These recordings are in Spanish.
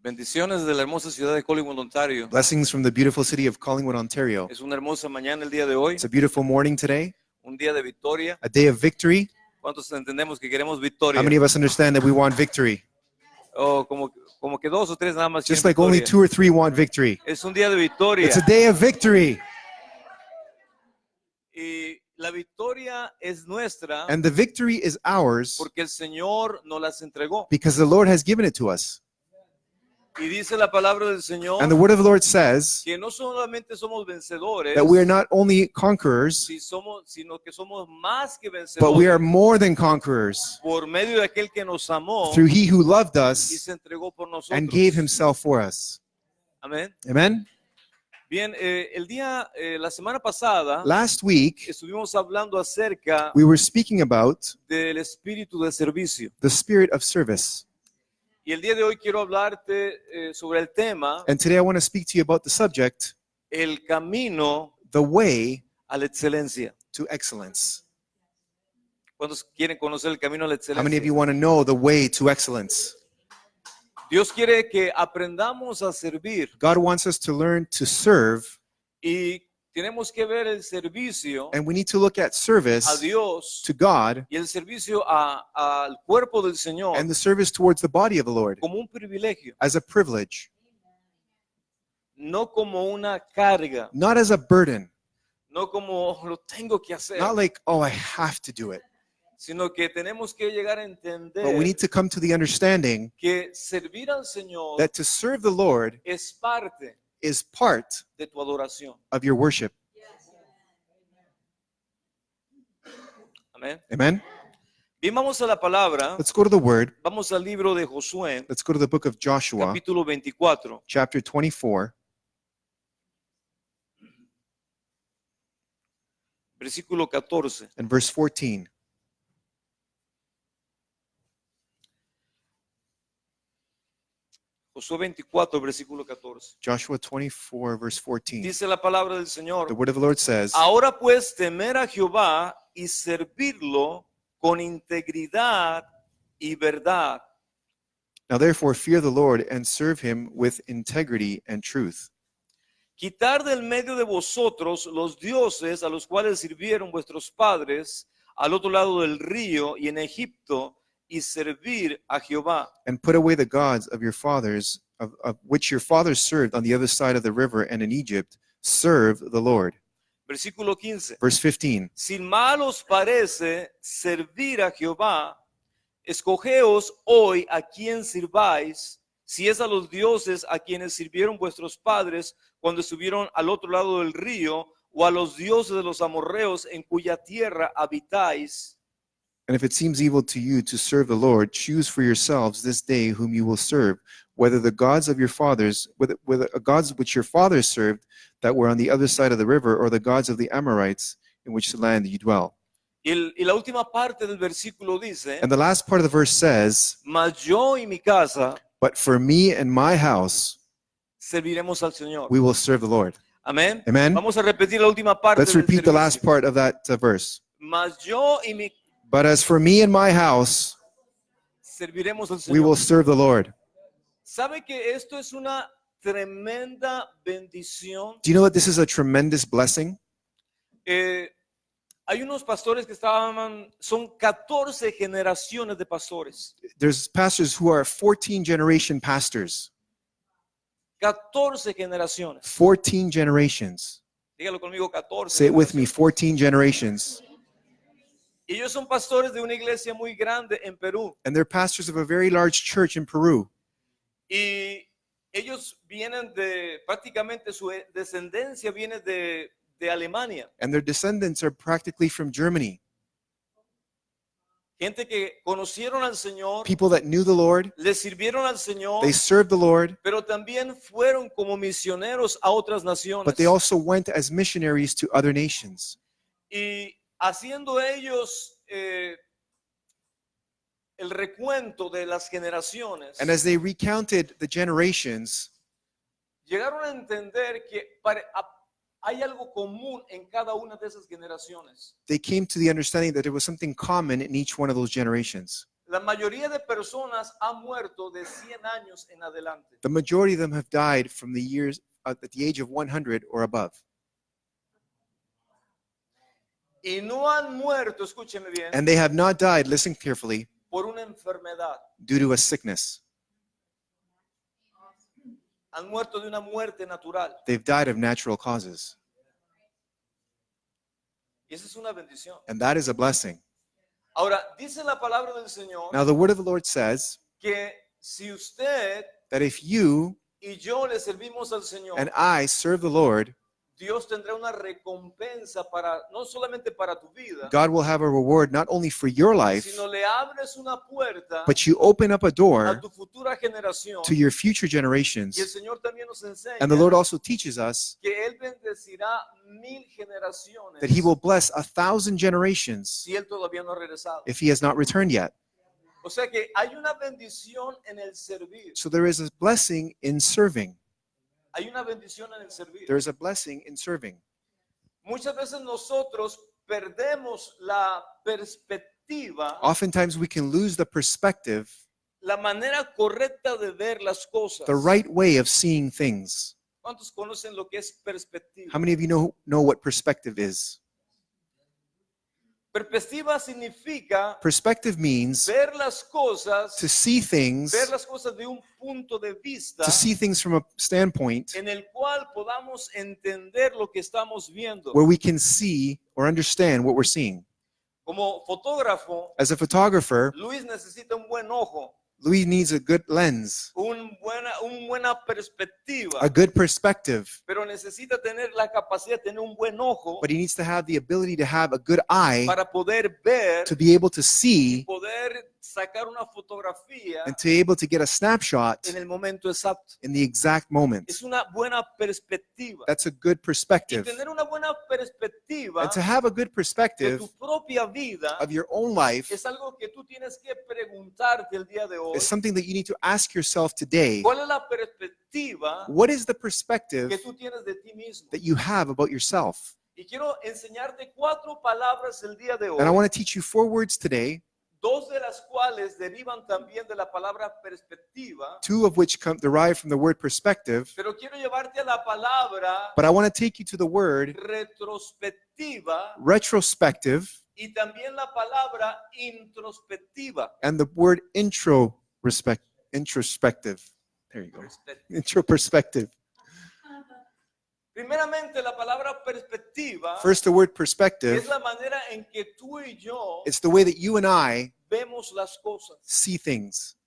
Bendiciones de la hermosa ciudad de Collingwood, Ontario. Blessings from the beautiful city of Collingwood, Ontario. Es una hermosa mañana el día de hoy, It's a beautiful morning today, un día de victoria. a day of victory. ¿Cuántos entendemos que queremos How victoria? many of us understand that we want victory? Oh, como que dos o tres nada más quieren Just like only victoria. 2 or 3 want victory. Es un día de victoria. It's a day of victory. Y la victoria es nuestra And the victory is ours porque el Señor nos las entregó. because the Lord has given it to us. Y dice la palabra del Señor And the word of the Lord says que no solamente somos vencedores, that we are not only conquerors, sino que somos más que but we are vencedores more than conquerors por medio de aquel que nos amó through He who loved y us se entregó por nosotros. and gave Himself for us. Amén. Amen? Bien, la semana pasada Last week, estuvimos hablando acerca we were speaking about del espíritu de servicio. the spirit of service. Y el día de hoy quiero hablarte sobre el tema, And today I want to speak to you about the subject, el camino the way a la excelencia. to excellence. ¿Cuántos quieren conocer el camino a la How many of you excelencia? want to know the way to excellence? Dios quiere que aprendamos a servir God wants us to learn to serve, y tenemos que ver el servicio and we need to look at a service Dios to God y el servicio al cuerpo del Señor and the service towards the body of the Lord como un privilegio, as a privilege, no como una carga, not as a burden, no como "Oh, lo tengo que hacer", not like, oh, I have to do it. sino que tenemos que llegar a But entender we need to come to the understanding que servir al Señor that to serve the Lord es parte is part de tu adoración. of your worship. Amén. Amen? Bien, vamos a la palabra. Let's go to the word. Vamos al libro de Josué, Let's go to the book of Joshua, capítulo 24, chapter 24, versículo 14. and verse 14. Josué 24, versículo 14. Joshua 24, verse 14. Dice la palabra del Señor: The word of the Lord says, ahora pues temer a Jehová y servirlo con integridad y verdad. now therefore fear the Lord and serve him with integrity and truth. Quitar del medio de vosotros los dioses a los cuales sirvieron vuestros padres al otro lado del río y en Egipto, y servir a Jehová. And put away the gods of your fathers, of which your fathers served on the other side of the river and in Egypt. Serve the Lord. Versículo 15. Verse 15. Si mal os parece servir a Jehová, escogeos hoy a quien sirváis, si es a los dioses a quienes sirvieron vuestros padres cuando estuvieron al otro lado del río, o a los dioses de los amorreos en cuya tierra habitáis. And if it seems evil to you to serve the Lord, choose for yourselves this day whom you will serve, whether the gods of your fathers, whether gods which your fathers served that were on the other side of the river, or the gods of the Amorites in which land you dwell. Y la última parte del versículo dice: And the last part of the verse says, mas yo y mi casa but for me and my house, serviremos al Señor. we will serve the Lord. Amén. Amen. Vamos a repetir la última parte Let's del repeat the last servicio. part of that verse. Mas yo y mi But as for me and my house, serviremos al we will Señor. serve the Lord. ¿Sabe que esto es una tremenda bendición? Do you know that this is a tremendous blessing? Hay unos pastores que son 14 generaciones de pastores. There's pastors who are 14 generation pastors. 14 generaciones. 14 generations. Dígalo conmigo, 14. Say it with me, generaciones. 14 generations. Y ellos son pastores de una iglesia muy grande en Perú. And they're pastors of a very large church in Peru. Y ellos vienen prácticamente su descendencia viene de Alemania. And their descendants are practically from Germany. Gente que conocieron al Señor, People that knew the Lord, le sirvieron al Señor, they served the Lord, pero también fueron como misioneros a otras naciones. but they also went as missionaries to other nations. Y haciendo ellos el recuento de las generaciones, And as they recounted the generations, llegaron a entender que hay algo común en cada una de esas generaciones. they came to the understanding that there was something common in each one of those generations. La mayoría de personas han muerto de 100 años en adelante. The majority of them have died from the years at the age of 100 or above. Y no han muerto, escúcheme bien, And they have not died, listen carefully, por una enfermedad. due to a sickness. Han muerto de una muerte natural. They've died of natural causes. Y esa es una bendición. And that is a blessing. Ahora, dice la palabra del Señor Now, the word of the Lord says que si usted that if you y yo le servimos al Señor, and I serve the Lord, Dios tendrá una recompensa para, no solamente para tu vida, God will have a reward not only for your life, sino le abres una puerta but you open up a a door tu futura generación. to your future Y el generations. Señor también nos enseña And the Lord also teaches us que Él bendecirá 1000 generaciones that He will bless 1,000 generations si Él todavía no ha regresado. if He has not returned yet. O sea que hay una bendición en el servir. So there is a blessing in serving. Hay una bendición en el servir. There is a blessing in serving. Muchas veces nosotros perdemos la perspectiva, Oftentimes we can lose the perspective, la manera correcta de ver las cosas. the right way of seeing things. ¿Cuántos conocen lo que es perspectiva? How many of you know what perspective is? Perspectiva significa Perspective means ver las cosas, to see things, ver las cosas de un punto de vista to see things from a standpoint en el cual podamos entender lo que estamos viendo. where we can see or understand what we're seeing. Como fotógrafo, As a photographer, Luis necesita un buen ojo, Louis needs a good lens, una buena perspectiva, a good perspective, pero necesita tener la capacidad de tener un buen ojo but he needs to have the ability to have a good eye para poder ver, to be able to see poder sacar una fotografía and to be able to get a snapshot en el momento exacto. in the exact moment. Es una buena perspectiva. That's a good Y perspective. tener una buena perspectiva And to have a good de perspective tu propia vida of your own life es algo que tú tienes que preguntarte el día de hoy. is something that you need to ask yourself today. ¿Cuál es la perspectiva What is the que perspective tú tienes de ti mismo? that you have about yourself? Y quiero enseñarte 4 palabras el día de And I hoy, want to teach you 4 words today, 2 de las cuales derivan también de la palabra perspectiva, 2 of which derive from the word perspective. pero quiero llevarte a la palabra But I want to take you to the word retrospectiva retrospective y también la palabra introspectiva. and the word introspective. There you go. Intro perspective. Primeramente, la palabra perspectiva First, the word es perspective. la manera en que tú y yo It's the way that you and I vemos las cosas. see things.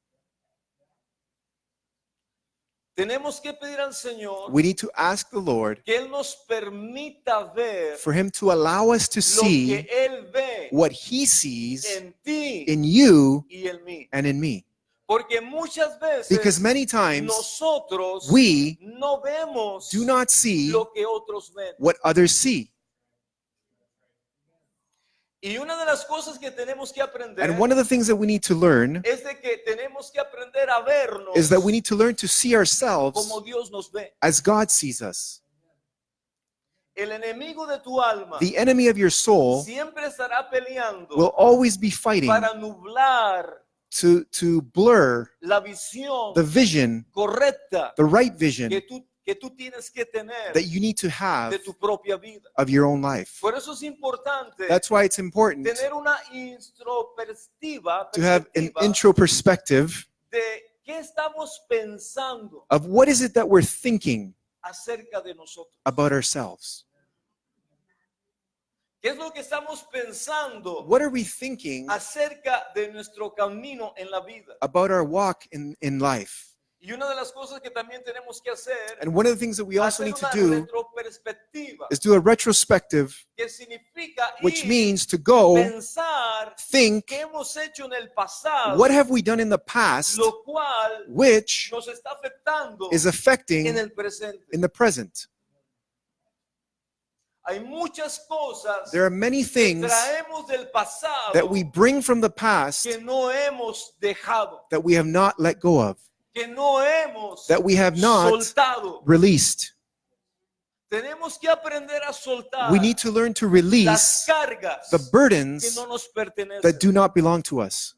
Tenemos que pedir al Señor We need to ask the Lord que Él nos permita ver for Him to allow us to lo que see Él ve what He sees en ti in you y en mí. and in me. Porque muchas Because veces many times nosotros we no vemos do not see lo que otros ven. what others see. Y una de las cosas que tenemos que aprender And one of the things that we need to learn es de que tenemos que aprender a vernos is that we need to learn to see ourselves como Dios nos ve. as God sees us. El enemigo de tu alma The enemy of your soul siempre estará peleando will always be fighting para nublar to blur la visión the vision, correcta the right vision que tú tienes que tener that you need to have de tu propia vida. of your own life. Por eso es importante That's why it's important tener una introspectiva to have an perspectiva intro perspective de qué estamos pensando of what is it that we're thinking acerca de nosotros. about ourselves. ¿Qué es lo que estamos pensando What are we thinking acerca de nuestro camino en la vida? about our walk in life? Y una de las cosas que también tenemos que hacer And one of the things that we also hacer need to una do retroperspectiva, is do a retrospective, que significa which ir, means to go pensar think, qué hemos hecho en el pasado, what have we done in the past lo cual which nos está afectando is affecting en el presente. in the present. Hay muchas cosas There are many que things traemos del pasado that we bring from the past que no hemos dejado, that we have not let go of, que no hemos that we have not soltado. released. Tenemos que aprender a soltar We need to learn to las release cargas the que burdens no nos pertenecen. that do not belong to us.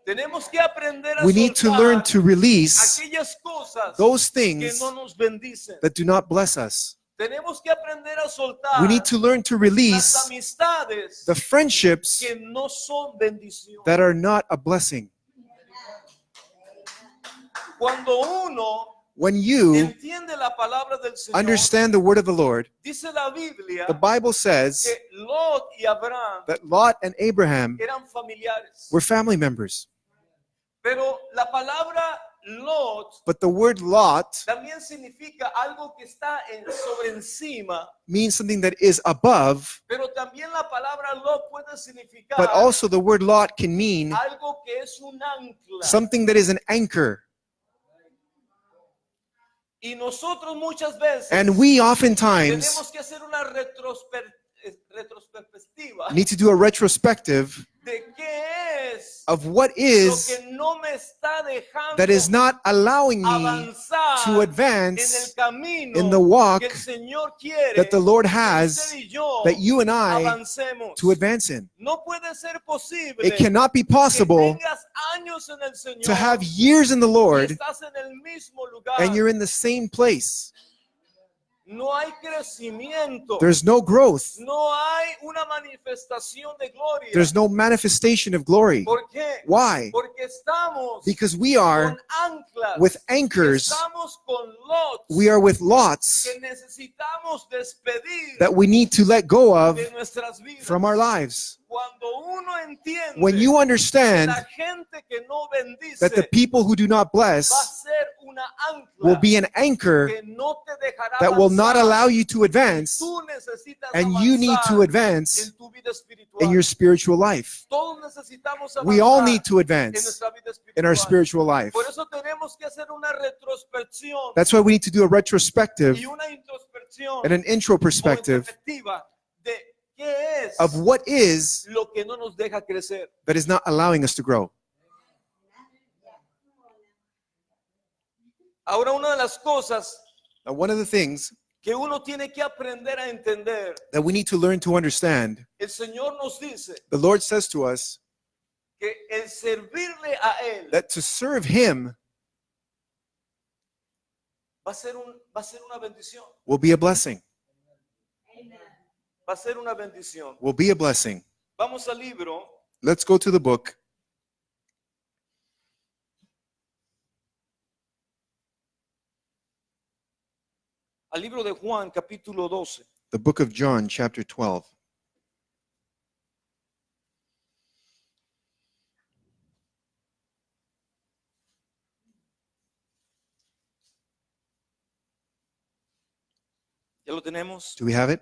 Tenemos que aprender a We need to learn soltar to release aquellas cosas those que things no nos bendicen. that do not bless us. Tenemos que aprender a soltar We need to learn to las release amistades the friendships que no son bendición. that are not a blessing. Cuando uno When you entiende la palabra del Señor, understand the word of the Lord, dice la Biblia the Bible says que Lot y Abraham that Lot and Abraham eran familiares. were family members. Pero la palabra Lot But the word Lot también significa algo que está sobre encima, means something that is above, pero también la palabra Lot puede significar but also the word Lot can mean algo que es un ancla. something that is an anchor. Y nosotros muchas veces And we oftentimes tenemos que hacer una retrospectiva need to do a retrospective de qué es of what lo is que no me está dejando that is not allowing me avanzar to en el advance camino in the walk que el Señor quiere that the Lord que has, usted y yo that you and I avancemos. to advance in. No puede ser posible It cannot be que possible tengas años en el Señor to have years in the y Lord estás en el mismo lugar. and you're in the same place. No hay crecimiento. There's no growth. No hay una manifestación de gloria. There's no manifestation of glory. ¿Por qué? Why? Porque estamos Because we are con anclas. with anchors, Estamos con lots we are with lots que necesitamos despedir that we need to let go of de nuestras vidas. from our lives. Cuando uno entiende When you que understand la gente que no bendice that the people who do not va a bless ser una ancla will be an anchor que no te dejará that will not avanzar. allow you to advance, Tú necesitas and you need to avanzar advance en tu vida espiritual. in your spiritual life. Todos necesitamos We all avanzar need to en advance nuestra vida in our espiritual. spiritual life. Por eso tenemos que hacer una retrospección That's why we need to do a retrospective y una introspección and an intro o perspective introspectiva de qué es of what is lo que no nos deja crecer. that is not allowing us to grow. Ahora, una de las cosas Now, one of the things que uno tiene que aprender a entender, that we need to learn to understand, el Señor nos dice the Lord says to us que el servirle a Él that to serve Him va a ser una bendición. will be a blessing, Va a ser una bendición. will be a blessing. Vamos al libro Let's go to the book, de Juan, capítulo 12. the book of John, chapter 12. ¿Ya lo tenemos? Do we have it?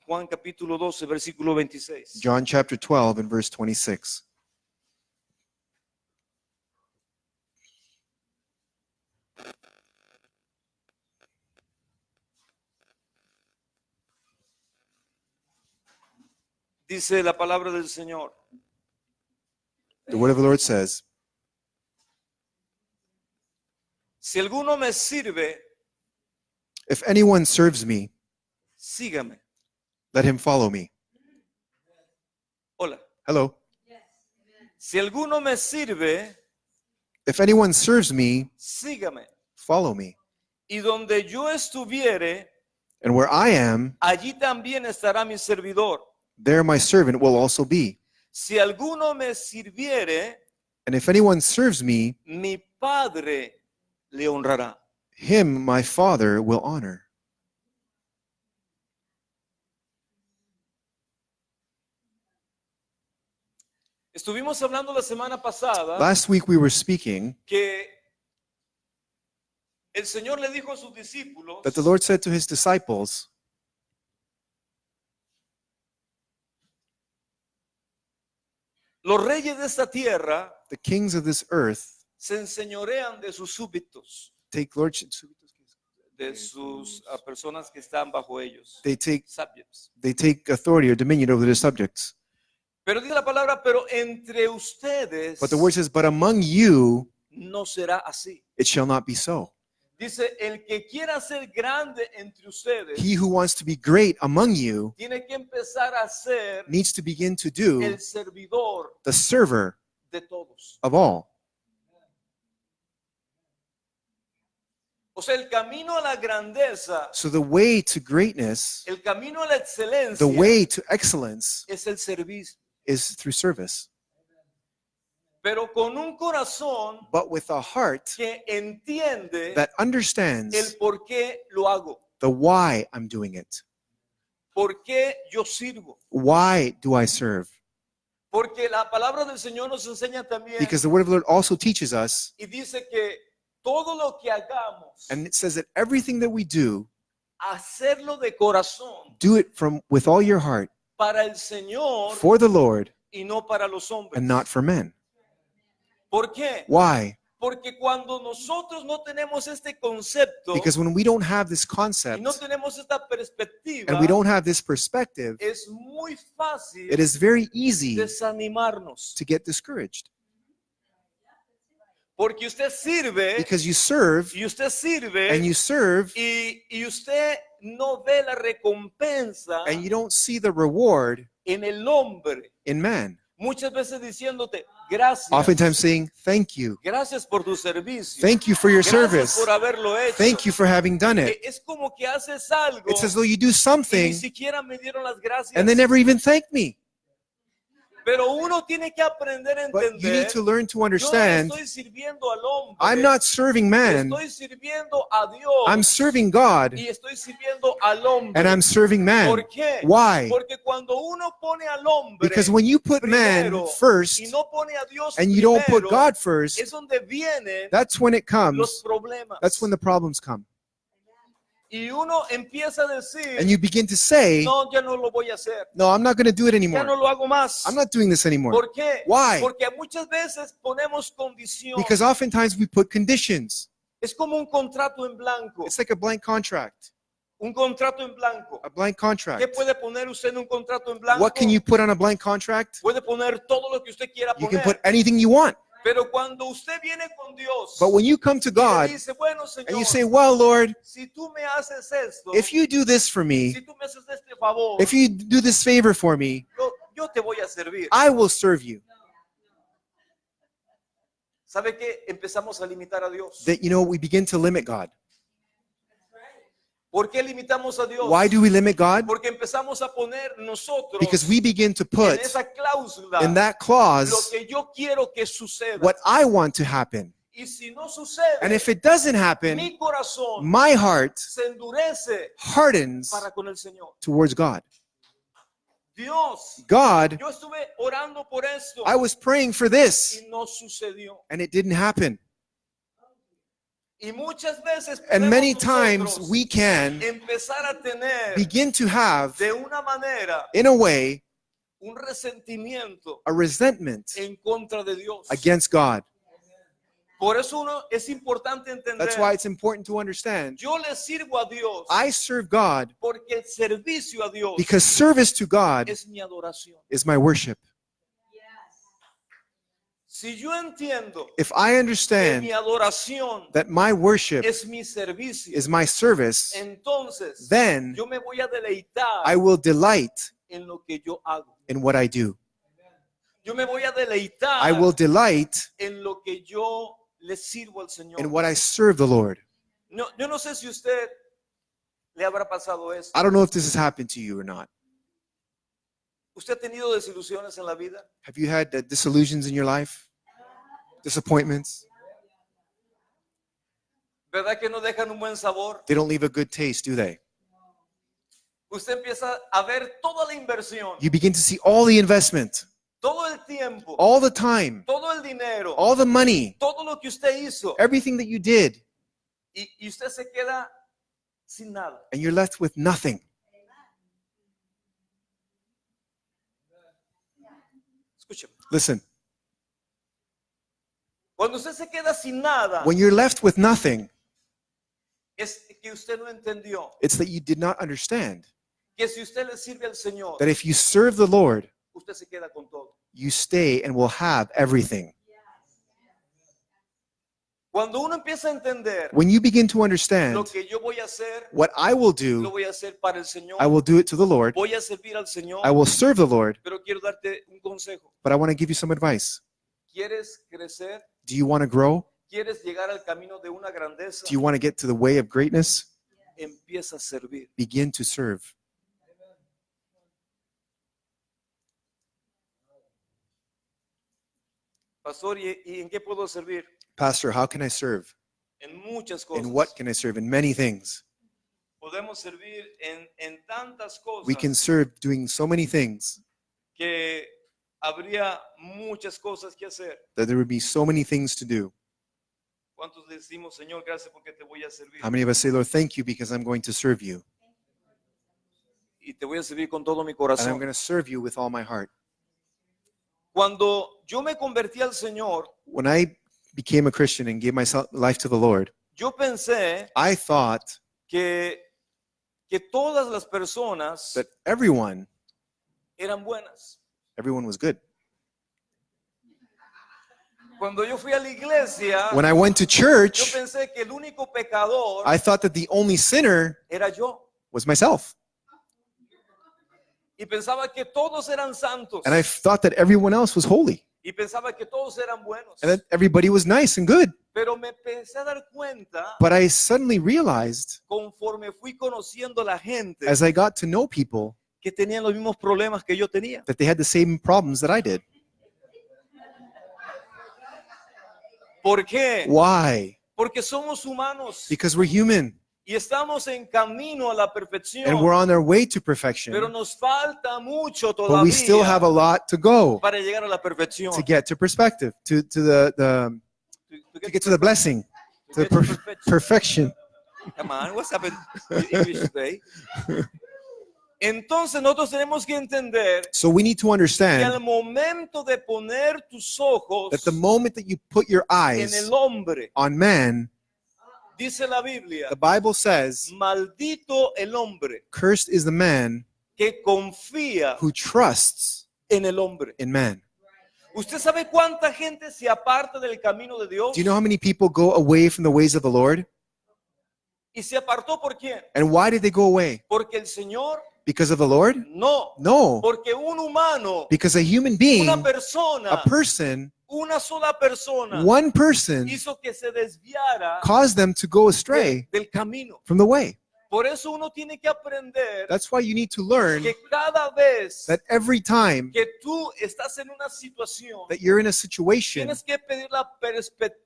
Juan capítulo 12, versículo 26. John chapter 12 and verse 26. Dice la palabra del Señor. The word of the Lord says, Si alguno me sirve, if anyone serves me, sígame. let him follow me. Hola. Hello. Si alguno me sirve, If anyone serves me, sígame. follow me. Y donde yo estuviere, And where I am, allí también estará mi servidor. there my servant will also be. Si alguno me sirviere, And if anyone serves me, mi Padre le honrará. him my Father will honor. Estuvimos hablando la semana pasada Last week we were speaking que el Señor le dijo a sus discípulos that the Lord said to his disciples, los reyes de esta tierra the kings of this earth se enseñorean de sus súbditos, take lordship. de sus personas que están bajo ellos, They subjects. take authority or dominion over their subjects. Pero dice la palabra, pero entre ustedes But the word says, but among you no será así. it shall not be so. Dice, el que quiera ser grande entre ustedes He who wants to be great among you tiene que empezar a ser needs to begin to do el servidor the server de todos. of all. O sea, el camino a la grandeza, So the way to greatness, el camino a la excelencia the way to excellence es el servicio. is through service. Pero con un corazón But with a heart que entiende that el understands por qué lo hago, the why I'm doing it. por qué yo sirvo. Why do I serve? Porque la palabra del Señor nos enseña también Because the word of the Lord also teaches us, y dice que todo lo que hagamos, and it says that everything that we do, hacerlo de corazón do it with all your heart para el Señor for the Lord y no para los hombres. and not for men. ¿Por qué? Why? Porque cuando nosotros no tenemos este concepto Because when we don't have this y concept no tenemos esta perspectiva, and we don't have this perspective, es muy fácil it is very easy desanimarnos. to get discouraged. Porque usted sirve Because you serve y usted sirve and you serve y usted no ve la recompensa and you don't see the reward en el hombre. in man. Muchas veces diciéndote, gracias. Oftentimes saying, thank you. Gracias por tu servicio. Thank you for your Gracias service. por haberlo hecho. Thank you for having done it. Es como que haces algo It's as though you do y ni something siquiera me dieron las gracias. and they never even thanked me. Pero uno tiene que aprender a But you entender. need to learn to Yo no understand, estoy sirviendo al hombre. I'm not serving man, Estoy sirviendo a Dios. I'm serving God, Y estoy sirviendo al hombre. and I'm serving man. ¿Por qué? Why? Porque cuando uno pone al hombre Because when you put man primero first y no pone a Dios and you don't put primero, God first, es donde vienen that's when it los comes, problemas. that's when the problems come. Y uno empieza a decir, And you begin to say, no, ya no lo voy a hacer. no, I'm not going to do it Ya anymore. no lo hago más. I'm not doing this anymore. ¿Por qué? Why? Porque muchas veces ponemos condición. Because oftentimes we put conditions. Es como un contrato en blanco. It's like a blank contract. Un contrato en blanco. A blank ¿Qué contract. puede poner usted en un contrato en blanco? What can you put on a blank contract? Puede poner todo lo que usted quiera You can poner. put anything you want. Pero cuando usted viene con Dios But when you come to y le God dice, bueno, and you Señor, say, well, Lord, si tú me haces esto, if you do this for me, si tú me haces este favor, if you do this favor for me, yo te voy a servir. I will serve you. ¿Sabe qué? Empezamos a limitar a Dios. That, we begin to limit God. ¿Por qué limitamos a Dios? Why do we limit God? Porque empezamos a poner nosotros Because we begin to en put esa cláusula in that lo clause que yo quiero que suceda. what I want to happen. Y si no sucede, And if it doesn't happen, mi corazón my heart se endurece hardens para con el Señor. towards God. Dios, God, yo estuve orando por esto I was praying for this y no sucedió. and it didn't happen. Y muchas veces And podemos many times nosotros we can empezar a tener begin to have, de una manera in a way, un resentimiento a resentment en contra de Dios. against God. Por eso es importante entender. That's why it's important to understand. Yo le sirvo a Dios I serve God porque el servicio a Dios because service to God es mi adoración. is my worship. Si yo entiendo If I que understand mi adoración that my worship es mi servicio, is my service, entonces then yo me voy a deleitar I will delight en lo que yo hago. in what I do. Yo me voy a deleitar I will delight en lo que yo le sirvo al Señor. in what I serve the Lord. No, yo no sé si usted le habrá pasado eso. I don't know if this has happened to you or not. ¿Usted ha tenido desilusiones en la vida? Have you had disillusions in your life? Disappointments? ¿Verdad que no dejan un buen sabor? They don't leave a good taste, do they? Usted empieza a ver toda la inversión, You begin to see all the investment, todo el tiempo, all the time, todo el dinero, all the money, todo lo que usted hizo everything that you did, y usted se queda sin nada. and you're left with nothing. Escúcheme. Listen, Cuando usted se queda sin nada, when you're left with nothing, es que usted no entendió it's that you did not understand que si usted le sirve al Señor, that if you serve the Lord, usted se queda con todo. you stay and will have everything. Cuando uno empieza a entender When you begin to lo understand que yo voy a hacer, what I will lo do, voy a hacer para el Señor, I will do it to the Lord. voy a servir al Señor, I will serve the Lord, pero quiero darte un consejo. but I want to give you some advice. ¿Quieres crecer? Do you want to grow? ¿Quieres llegar al camino de una grandeza? Do you want to get to the way of greatness? Empieza a servir. Begin to serve. Pastor, ¿y en qué puedo servir? Pastor, how can I serve? En muchas cosas. In what can I serve? In many things. Podemos servir en tantas We can cosas serve doing so many things que habría muchas cosas que hacer. that there would be so many things to do. ¿Cuántos decimos, Señor, gracias porque te voy a servir? How many of us say, Lord, thank you because I'm going to serve you. Y te voy a servir con todo mi And I'm corazón. going to serve you with all my heart. Cuando yo me convertí al Señor, When I became a Christian and gave my life to the Lord, yo pensé I thought que todas las personas that everyone eran buenas. was good. Cuando yo fui a la iglesia, When I went to yo church, pensé que el único pecador I thought that the only sinner era yo. was myself. Y pensaba que todos eran santos. And I thought that everyone else was holy. Y pensaba que todos eran buenos. And that everybody was nice and good. Pero me empecé a dar cuenta, But I suddenly realized, conforme fui conociendo la gente, as I got to know people, que tenían los mismos problemas que yo tenía. that they had the same problems that I did. ¿Por qué? Why? Porque somos humanos Because we're human y estamos en camino a la perfección. and we're on our way to Pero perfection. nos falta mucho But we still have a todavía lot to go para llegar a la perfección. to get to perspective, to get to the blessing, to the perfection. Come on, what's happened English today? Entonces nosotros tenemos que entender So we need to que understand al momento de poner tus ojos that the moment that you put your en eyes el hombre, on man, dice la Biblia, the Bible says, maldito el hombre cursed is the man que confía who trusts en el hombre. in man. ¿Usted sabe cuánta gente se aparta del camino de Dios? Do you know how many people go away from the ways of the Lord? ¿Y se apartó por quién? And why did they go away? Porque el Señor, Because of the Lord? no. No, Porque un humano, because a human being, una persona, a person, una sola persona one person hizo que se desviara caused them to go astray del camino. from the way. Por eso uno tiene que aprender That's why you need to learn que cada vez that every time que tú estás en una situación, that you're in a situation, tienes que pedir la perspectiva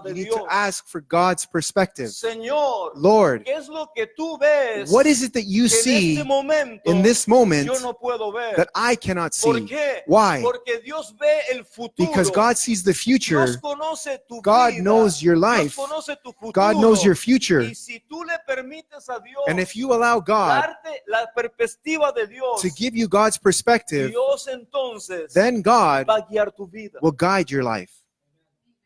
de you need Dios. to ask for God's perspective. Señor, Lord, ¿qué es lo que tú ves what is it that you que en see este momento in this moment yo no puedo ver? that I cannot ¿Por see? qué? Why? Porque Dios ve el futuro. Because God sees the future. Dios conoce tu God vida. knows your life. Dios conoce tu futuro. God knows your future. Y si tú le permites a Dios And if you allow God darte la perspectiva de Dios, to give you God's perspective, Dios entonces then God va a guiar tu vida. will guide your life.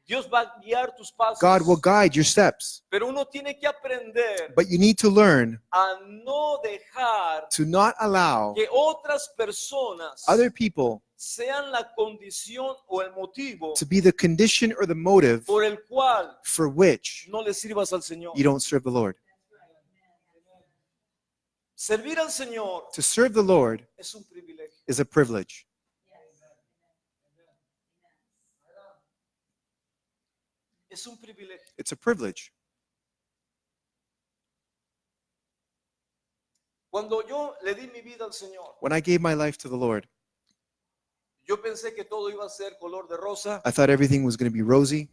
Dios va a guiar tus pasos. God will guide your steps. Pero uno tiene que aprender But you need to learn a no dejar to not allow que otras personas other people sean la condición o el motivo to be the condition or the motive por el cual for which no le sirvas al Señor. you don't serve the Lord. Servir al Señor To serve the Lord es un privilegio. is a privilege. Es un privilegio. It's a privilege. Cuando yo le di mi vida al Señor, When I gave my life to the Lord, yo pensé que todo iba a ser color de rosa. I thought everything was going to be rosy.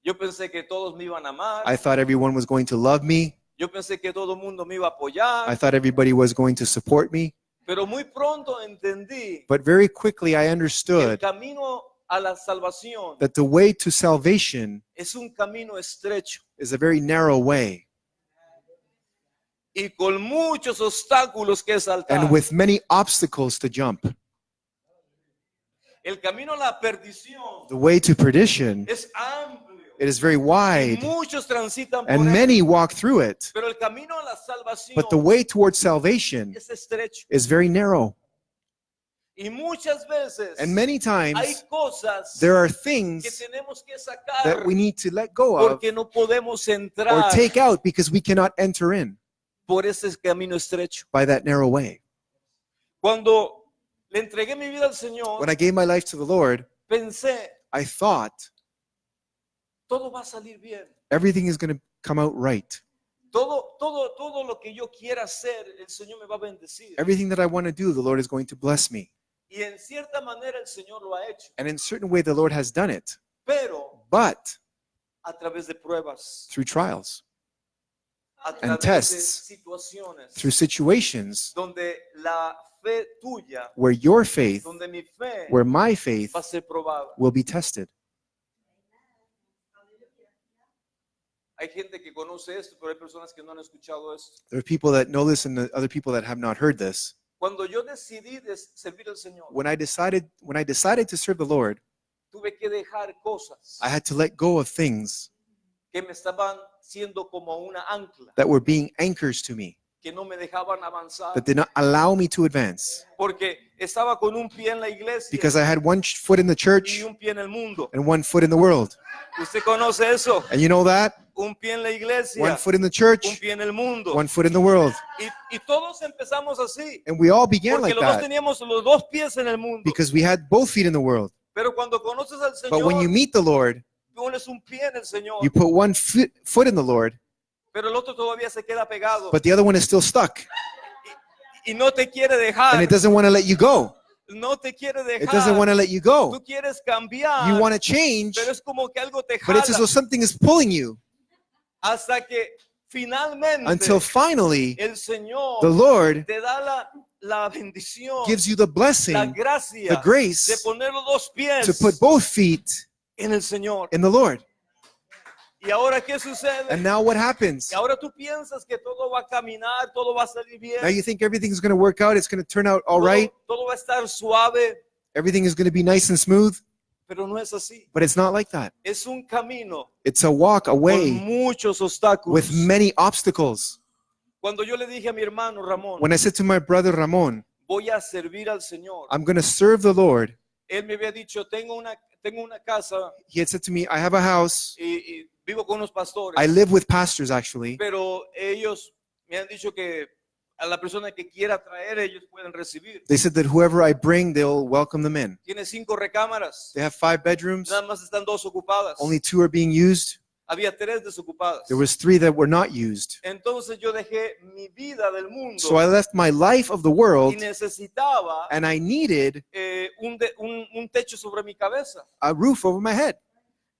Yo pensé que todos me iban a amar. I thought everyone was going to love me. Yo pensé que todo el mundo me iba a I apoyar. thought everybody was going to support me. Pero muy pronto entendí But very quickly I que el understood camino a la salvación that the way to salvation es un camino estrecho is a very narrow way y con muchos obstáculos que saltar. and with many obstacles to jump. El camino a la perdición The way to perdition, es amplio. it is very wide Muchos transitan por and él, many walk through it. pero el camino a la salvación But the way towards salvation es estrecho. is very narrow. Y muchas veces And many hay times cosas there are que things tenemos que sacar that we need to let go of porque no podemos or entrar take out because we cannot enter in por ese camino estrecho. by that narrow way. Cuando le entregué mi vida al Señor, When I gave my life to the Lord, pensé, I thought todo va a salir bien. everything is going to come out right. Todo lo que yo quiera hacer, el Señor me va a bendecir. Everything that I want to do, the Lord is going to bless me. Y en cierta manera el Señor lo ha hecho. And in a certain way, the Lord has done it, Pero but a través de pruebas, through trials, a and través de tests, situaciones through situations donde la fe tuya, where your faith, donde mi fe where my faith va a ser probada. will be tested. Hay gente que conoce esto, pero hay personas que no han escuchado esto. There are people that know this and the other people that have not heard this. Cuando yo decidí servir al Señor, When I decided to serve the Lord, tuve que dejar cosas I had to let go of things que me estaban siendo como una ancla, that were being anchors to me, que no me dejaban avanzar, that did not allow me to advance, porque estaba con un pie en la iglesia because I had one foot in the y church un pie en el mundo. and one foot in the world. ¿Usted conoce eso? And you know that? Un pie en la iglesia, One foot in the un church, pie en el mundo. one foot in the world. Y todos empezamos así, And we all began porque like los dos that teníamos los dos pies en el mundo. because we had both feet in the world. Pero cuando conoces al But when you Señor, meet the Lord, pones un pie en el Señor, you put one foot in the Lord, pero el otro todavía se queda pegado but the other one is still stuck. y no te quiere dejar. And it doesn't want to let you go. No te quiere It doesn't want dejar. to let you go. Tú quieres cambiar, You want to change, pero es como que algo te but it's as jala though something is pulling you hasta que finalmente until finally el Señor the Lord te da la bendición, gives you the la blessing, gracia the grace de poner los dos pies to put both feet en el Señor. in the Lord. ¿Y ahora qué sucede? And now what happens? Y ahora tú piensas que todo va a caminar, todo va a salir bien, Now you think everything's going to work out, it's going to turn out all right, todo va a estar suave, everything is going to be nice and smooth, pero no es así. but it's not like that. Es un camino It's a walk con away muchos obstáculos. with many obstacles. Cuando yo le dije a mi hermano Ramón, When I said to my brother Ramon, voy a servir al Señor, I'm going to serve the Lord, él me había dicho, tengo una casa he had said to me, I have a house. y vivo con unos pastores, I live with pastors actually, pero ellos me han dicho que a la persona que quiera traer ellos pueden recibir. they said that whoever I bring, they'll welcome them in. Tiene 5 recámaras, They have 5 bedrooms, nada más están 2 ocupadas. only 2 are being used. Había 3 desocupadas. There was 3 that were not used. Entonces yo dejé mi vida del mundo So I left my life of the world y necesitaba and I needed un techo sobre mi cabeza. a roof over my head.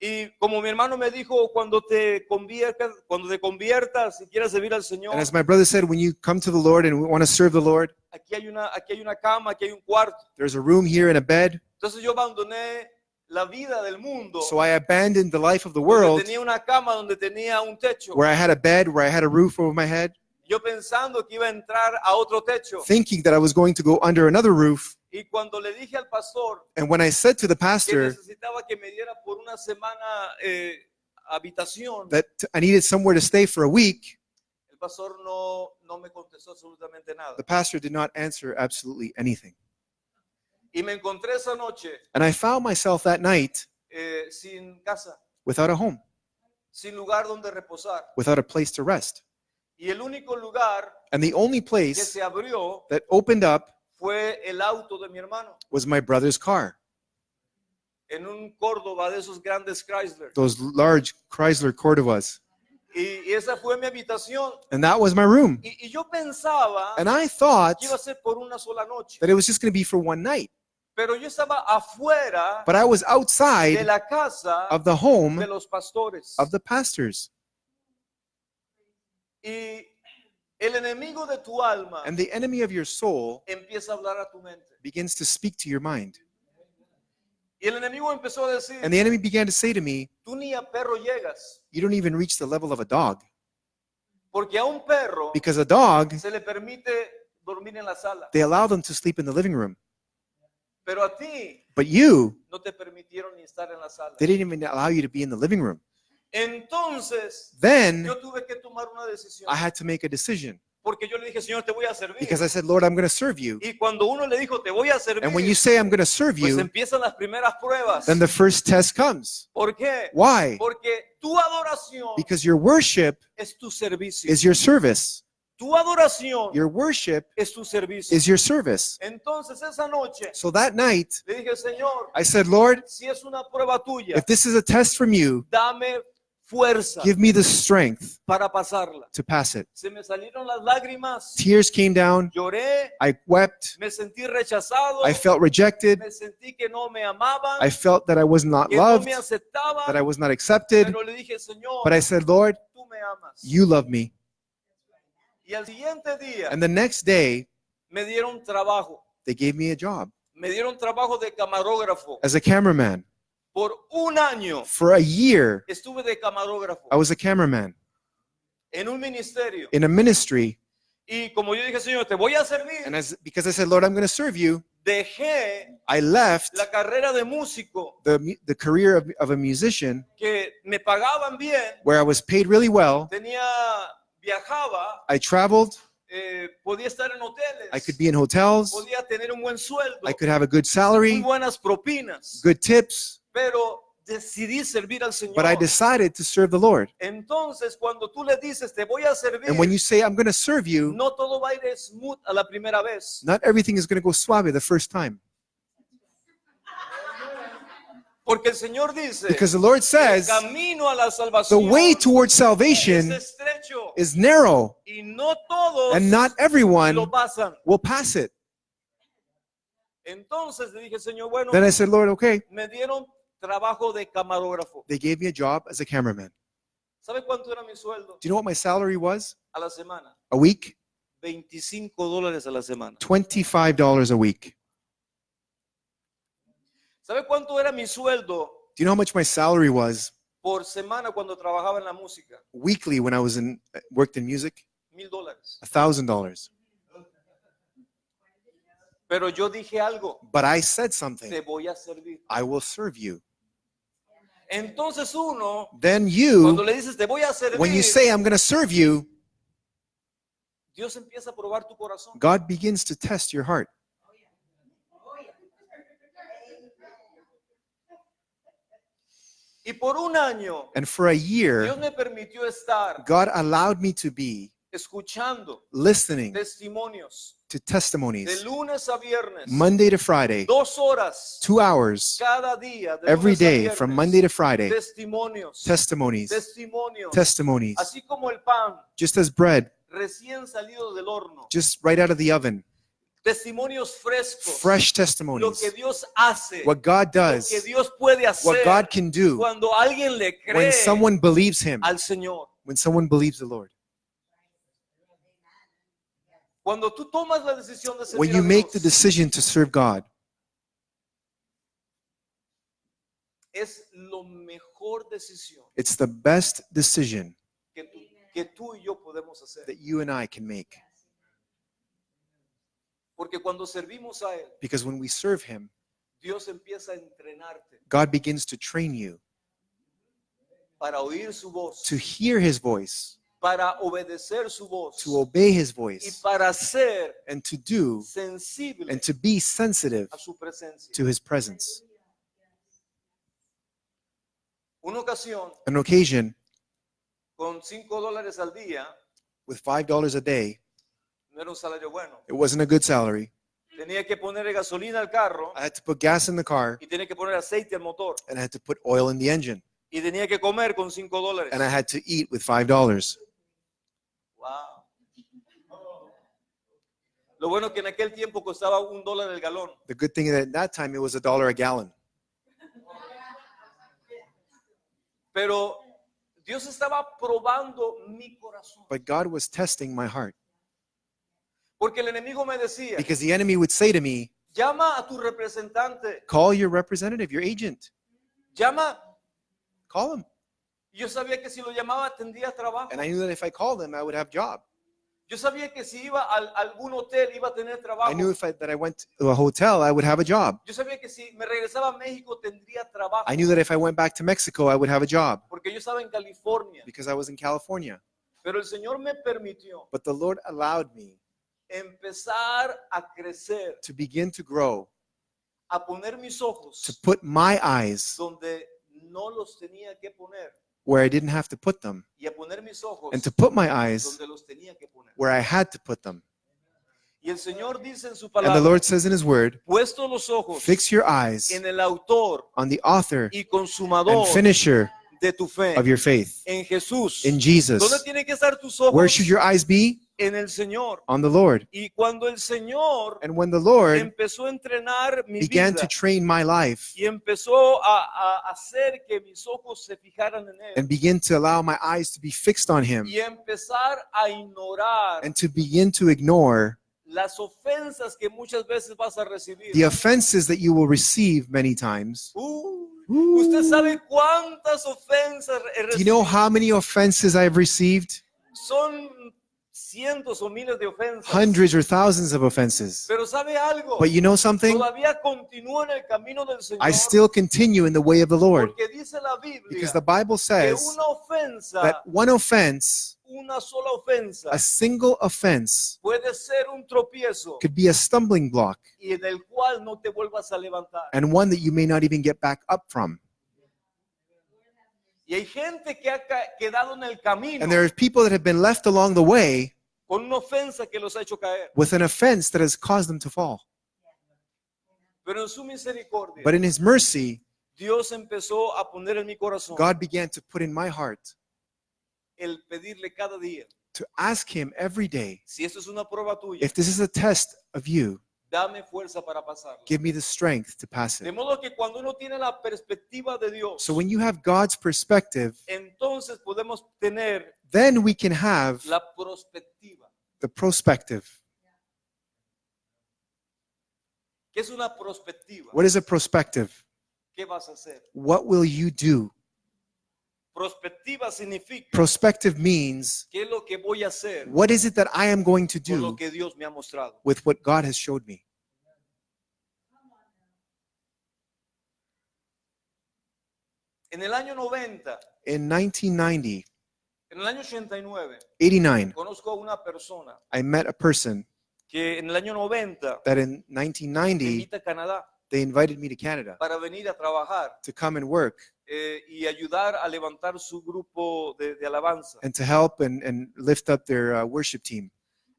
Y como mi hermano me dijo, cuando te conviertas y quieras servir al Señor, And as my brother said, when you come to the Lord and want to serve the Lord, aquí hay una cama, aquí hay un cuarto. there's a room here and a bed. Entonces yo abandoné la vida del mundo, So I abandoned the life of the donde world tenía una cama, donde tenía un techo. where I had a bed, where I had a roof over my head, Yo pensando que iba a entrar a otro techo. thinking that I was going to go under another roof. Y cuando le dije al pastor And when I said to the que pastor necesitaba que me diera por una semana habitación, that I needed somewhere to stay for a week, el pastor no me contestó absolutamente nada. the pastor did not answer absolutely anything. Y me encontré esa noche And I found myself that night sin casa, without a home, sin lugar donde reposar. without a place to rest. Y el único lugar And the only que place se abrió that opened up fue el auto de mi hermano, was my brother's car, en un Córdoba de esos grandes Chrysler. those large Chrysler Cordovas. Y esa fue mi habitación. And that was my room. Y yo pensaba And I thought que iba a ser por una sola noche. that it was just going to be for one night. Pero yo estaba afuera But I was de outside la casa of the home de los pastores. of the pastors. Y el enemigo de tu alma And the enemy of your soul empieza a hablar a tu mente. begins to speak to your mind. Y el enemigo empezó a decir, And the enemy began to say to me, tú ni a perro llegas, you don't even reach the level of a dog. porque a un perro Because a dog, se le permite dormir en la sala, they allow them to sleep in the living room. pero a ti But you, no te permitieron ni estar en la sala. they didn't even allow you to be in the living room. Entonces, Then yo tuve que tomar una decisión, I had to make a decision porque yo le dije, Señor, te voy a servir. because I said, Lord, I'm going to serve you. Y cuando uno le dijo, te voy a servir, And when you say I'm going to serve pues you, empiezan las primeras pruebas. then the first test comes. ¿Por qué? Why? Porque tu adoración Because your worship es tu servicio. is your service. Tu adoración Your worship es tu servicio. is your service. Entonces esa noche So that night, le dije, Señor, I said, Lord, si es una prueba tuya, if this is a test from you, dame fuerza give me the strength para pasarla. to pass it. Se me salieron las lágrimas, Tears came down. lloré, I wept. me sentí rechazado, I felt rejected. me sentí que no me amaban, I felt that I was not que no loved, me aceptaban, that I was not accepted. pero le dije, Señor, But I said, Lord, tú me amas. you love me. Y al siguiente día And the next day, me dieron trabajo. they gave me a job Me dieron trabajo de camarógrafo. as a cameraman. Por un año For a year, estuve de camarógrafo I was a cameraman en un ministerio. in a ministry. Y como yo dije, Señor, te voy a servir, And because I said, Lord, I'm going to serve you, dejé I left la carrera de músico the career of a musician que me pagaban bien, where I was paid really well. viajaba, I traveled. podía estar en hoteles, I could be in hotels. podía tener un buen sueldo, I could have a good muy salary, buenas propinas, good tips. pero decidí servir al Señor. But I decided to serve the Lord. Entonces, cuando tú le dices, te voy a servir, And when you say, I'm going to serve you, no todo va a ir smooth a la primera vez. not everything is going to go suave the first time. Porque el Señor dice, Because the Lord el says, camino a la the salvación way towards es salvation estrecho is narrow, y no todos and not lo everyone pasan. will pass it. Entonces le dije, Señor, bueno, Then I said, Lord, okay. me dieron trabajo de camarógrafo. They gave me a job as a cameraman. ¿Sabe cuánto era mi sueldo Do you know what my salary was? a la semana? A week? $25 a la semana. $25 a week. ¿Sabe cuánto era mi sueldo Do you know how much my salary was por semana cuando trabajaba en la música? weekly when I worked in music? $1,000. $1,000. Pero yo dije algo, But I said te something. voy a servir. I will serve you. Entonces uno, Then cuando you, le dices, te voy a servir, when you say, I'm going to serve you, Dios empieza a probar tu corazón. God begins to test your heart. Y por un año, And for a Dios year, me permitió estar God allowed me to be escuchando listening testimonios to de testimonies lunes a viernes, Monday to Friday, 2 horas 2 hours cada día, de every lunes a day from viernes. Monday to Friday. Testimonios, Testimonies, testimonios, testimonies, así como el pan just as bread, recién salido del horno, just right out of the oven. testimonios frescos, Fresh lo que testimonies, Dios hace, what God lo que does, Dios puede what hacer God can do cuando alguien le when cree someone believes Him, al Señor. when someone believes the Lord. Cuando tú tomas la decisión de When servir you a make the Dios, decision to serve God, es la mejor decisión it's the best decision que tú y yo podemos hacer. that you and I can make. Porque cuando servimos a Él, Because when we serve Him, Dios empieza a entrenarte God begins to train you para oír su voz, to hear His voice, para obedecer su voz to obey His y voice, para ser and to do sensible and to be sensitive a su presencia. to His presence. Una ocasión, An occasion con $5 al día, with $5 a day, no era un salario bueno. it wasn't a good salary. Tenía que poner gasolina al carro I had to put gas in the car y tenía que poner aceite al motor. and I had to put oil in the engine Y tenía que comer con $5. and I had to eat with $5. Wow. Lo bueno que en aquel tiempo costaba $1 el galón. The good thing that at that time it was $1 a gallon. Pero Dios estaba probando mi corazón. But God was testing my heart Porque el enemigo me decía, because the enemy would say to me, llama a tu representante, call your representative, your agent. llama. Call him. Y yo sabía que si lo llamaba tendría trabajo. And I knew that if I called him, I would have job. Yo sabía que si iba a algún hotel iba a tener trabajo. I knew that I went to a hotel, I would have a job. Yo sabía que si me regresaba a México tendría trabajo. I knew that if I went back to Mexico, I would have a job Porque yo estaba en California. because I was in California. Pero el Señor me permitió But the Lord allowed me empezar a crecer, to begin to grow, a poner mis to ojos put my eyes donde no los tenía que poner. where I didn't have to put them, y a poner mis ojos and to put my eyes donde los tenía que poner. where I had to put them. Y el Señor dice en su And the palabra, Lord says in His Word, puesto los ojos fix your eyes en el autor on the author y and consumador finisher de tu fe, of your faith, en Jesús. in ¿Dónde Jesus. tienen que estar tus Where ojos? should your eyes be? En el Señor. On the Lord. Y cuando el Señor And when the Lord empezó a entrenar mi began vida to train my life y empezó a hacer que mis ojos se fijaran en Él and begin to allow my eyes to be fixed on Him y empezar a ignorar and to begin to ignore las ofensas que muchas veces vas a recibir. the offenses that you will receive many times. Usted sabe cuántas ofensas he Do you know recibido. how many offenses I have received? Son cientos o miles de ofensas. Hundreds or thousands of offenses. Pero sabe algo, But you know something? todavía continúo en el camino del Señor. I still continue in the way of the Lord, Porque dice la Biblia because the Bible que says una ofensa, that one offense, una sola ofensa, a single offense, puede ser un tropiezo could be a stumbling block y en el cual no te vuelvas a levantar. and one that you may not even get back up from. Y hay gente que ha quedado en el camino And there are people that have been left along the way con una ofensa que los ha hecho caer. with an offense that has caused them to fall. Pero en su misericordia, But in His mercy, Dios empezó a poner en mi corazón God began to put in my heart el pedirle cada día, to ask Him every day, si esto es una prueba tuya, if this is a test of you, dame fuerza para pasarla. give me the strength to pass De it. modo que cuando uno tiene la perspectiva de Dios, So when you have God's perspective, entonces podemos tener then we can have la perspectiva. the prospective. ¿Qué es una perspectiva? What is a prospective? ¿Qué vas a hacer? What will you do? Perspectiva significa Prospective means, qué es lo que voy a hacer what is it that I am going to con lo do que Dios me ha mostrado. with what God has showed me? En el año 90, In 1990, en el año 89, 89, conozco a una persona I met a person que en el año 90 that in me 1990, invita a Canadá they invited me to Canada para venir a trabajar to come and work y ayudar a levantar su grupo de alabanza. and to help and lift up their worship team.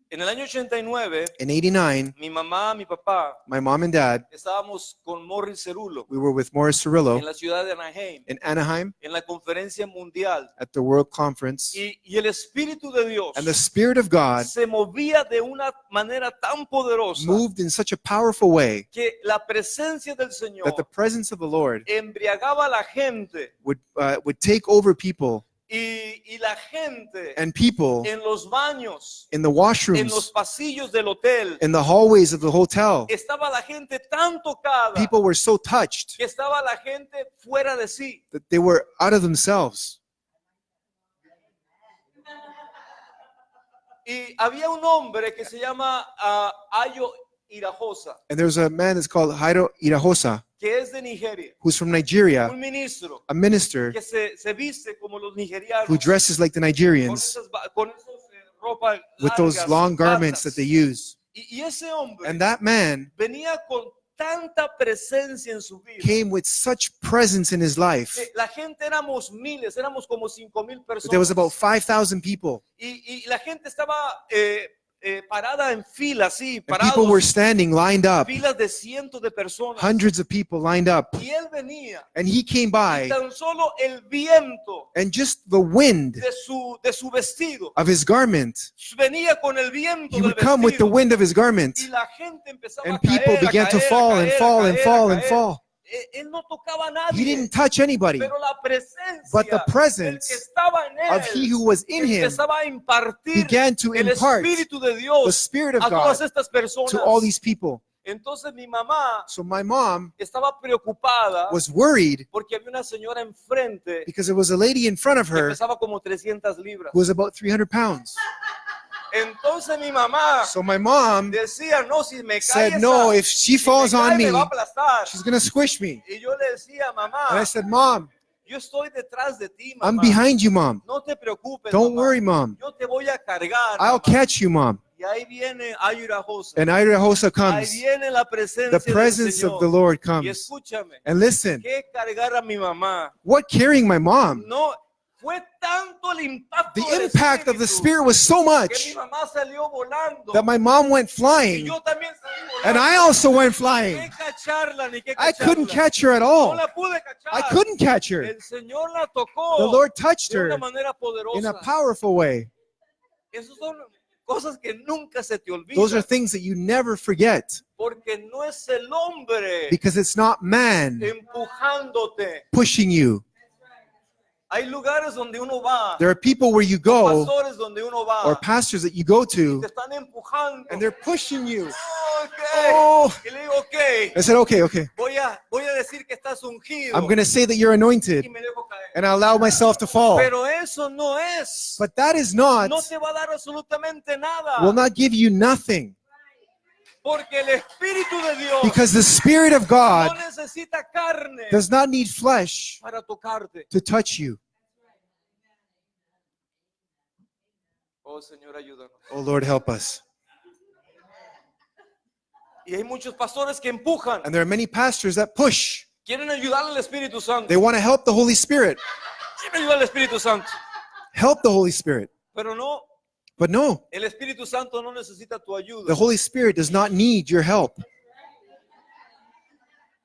En el año 89, In 89, mi mamá, mi papá, my mom and dad, estábamos con Morris Cerulo we were with Morris en Cirillo la ciudad de Anaheim, in Anaheim en la conferencia mundial. at the World Conference. Y el Espíritu de Dios And the Spirit of God se movía de una manera tan poderosa moved in such a powerful way que la presencia del Señor that the presence of the Lord embriagaba a la gente would take over people, y la gente and people en los baños, in the en los washrooms, pasillos del hotel, in the hallways of the hotel. estaba la gente tan tocada People were so touched que estaba la gente fuera de sí. that they were out of themselves. Y había un hombre que se llama Ayo Hirajosa, And there's a man that's called Jairo Irajosa, que es de Nigeria, who's from Nigeria, un ministro a minister que se viste como los nigerianos, who dresses like the con Nigerians con esas ropa with those largas, long garments altas. that they use. Y ese hombre And that man venía con tanta presencia en su vida. came with such presence in his life. Que la gente éramos miles, éramos como 5,000 personas. There was about 5,000 people. Y la gente estaba parada en fila, así, And people were parados, standing lined up, filas de cientos de personas. hundreds of people lined up. Y él venía, And he came y by, tan solo el viento and just the wind de su vestido, of his garment, venía con el viento he del would come with the vestido. wind of his garment. Y la gente empezaba And a caer, people began to fall and fall and fall and fall. Él no tocaba a He nadie, didn't touch anybody, pero la presencia but the del que presence estaba en él of he who was in him empezaba a impartir began to el impart Espíritu de the Dios Spirit of a todas God estas personas. to all these people. Entonces mi mamá So my mom estaba preocupada was worried porque había una señora enfrente because there was a lady in front of que her pesaba como 300 libras. who was about 300 pounds. Entonces mi mamá So my mom decía, no, si me cae said, no, esa, if she si falls me cae, on me me, va a aplastar. she's going to squish me. Y yo le decía, And I mamá, said, Mom, yo estoy detrás de ti, I'm mamá. behind you, Mom. No te preocupes, Don't mamá. worry, Mom. Yo te voy a cargar. I'll mamá. catch you, Mom. Y ahí viene Ayurajosa. And Ira Hosa Ahí comes. viene la presencia The del presence of Señor. the Lord Y comes. escúchame, And listen, ¿qué cargar a mi mamá? what carrying my mom? No, Fue tanto el impacto The del impact of the Espíritu Spirit was so que much mi mamá salió volando. that my mom went Y flying, yo también salí volando. and I also went Ni flying. qué cacharla, ni qué I couldn't cacharla. catch her at No all. la pude cachar. I couldn't catch her. El Señor la tocó The Lord touched de una her manera in a poderosa. powerful way. Esas son cosas que nunca se te Those are olvidan. things that you never forget, Porque no es el hombre because it's not man empujándote. pushing you. Hay lugares donde uno va, There are people where you go, pastores donde uno va, or pastors that you go te to, están empujando. and they're pushing you. Okay. Oh, Y le digo, ok, I said, okay. voy a decir que estás ungido. I'm going to say that you're anointed, Y me dejo caer. and I allow myself to fall. Pero eso no es. But that is not, No te va a dar absolutamente nada. will not give you nothing, Porque el Espíritu de Dios because the Spirit of no God necesita carne does not need flesh para tocarte. to touch you. Oh, Señor, ayúdanos. Oh, Lord, help us. Y hay muchos pastores que empujan. And there are many pastors that push. Quieren ayudar al Espíritu Santo. They want to help the Holy Spirit. Quieren ayudar al Espíritu Santo. Help the Holy Spirit. Pero no, But no, el Espíritu Santo no necesita tu the ayuda. Holy Spirit does not need your help.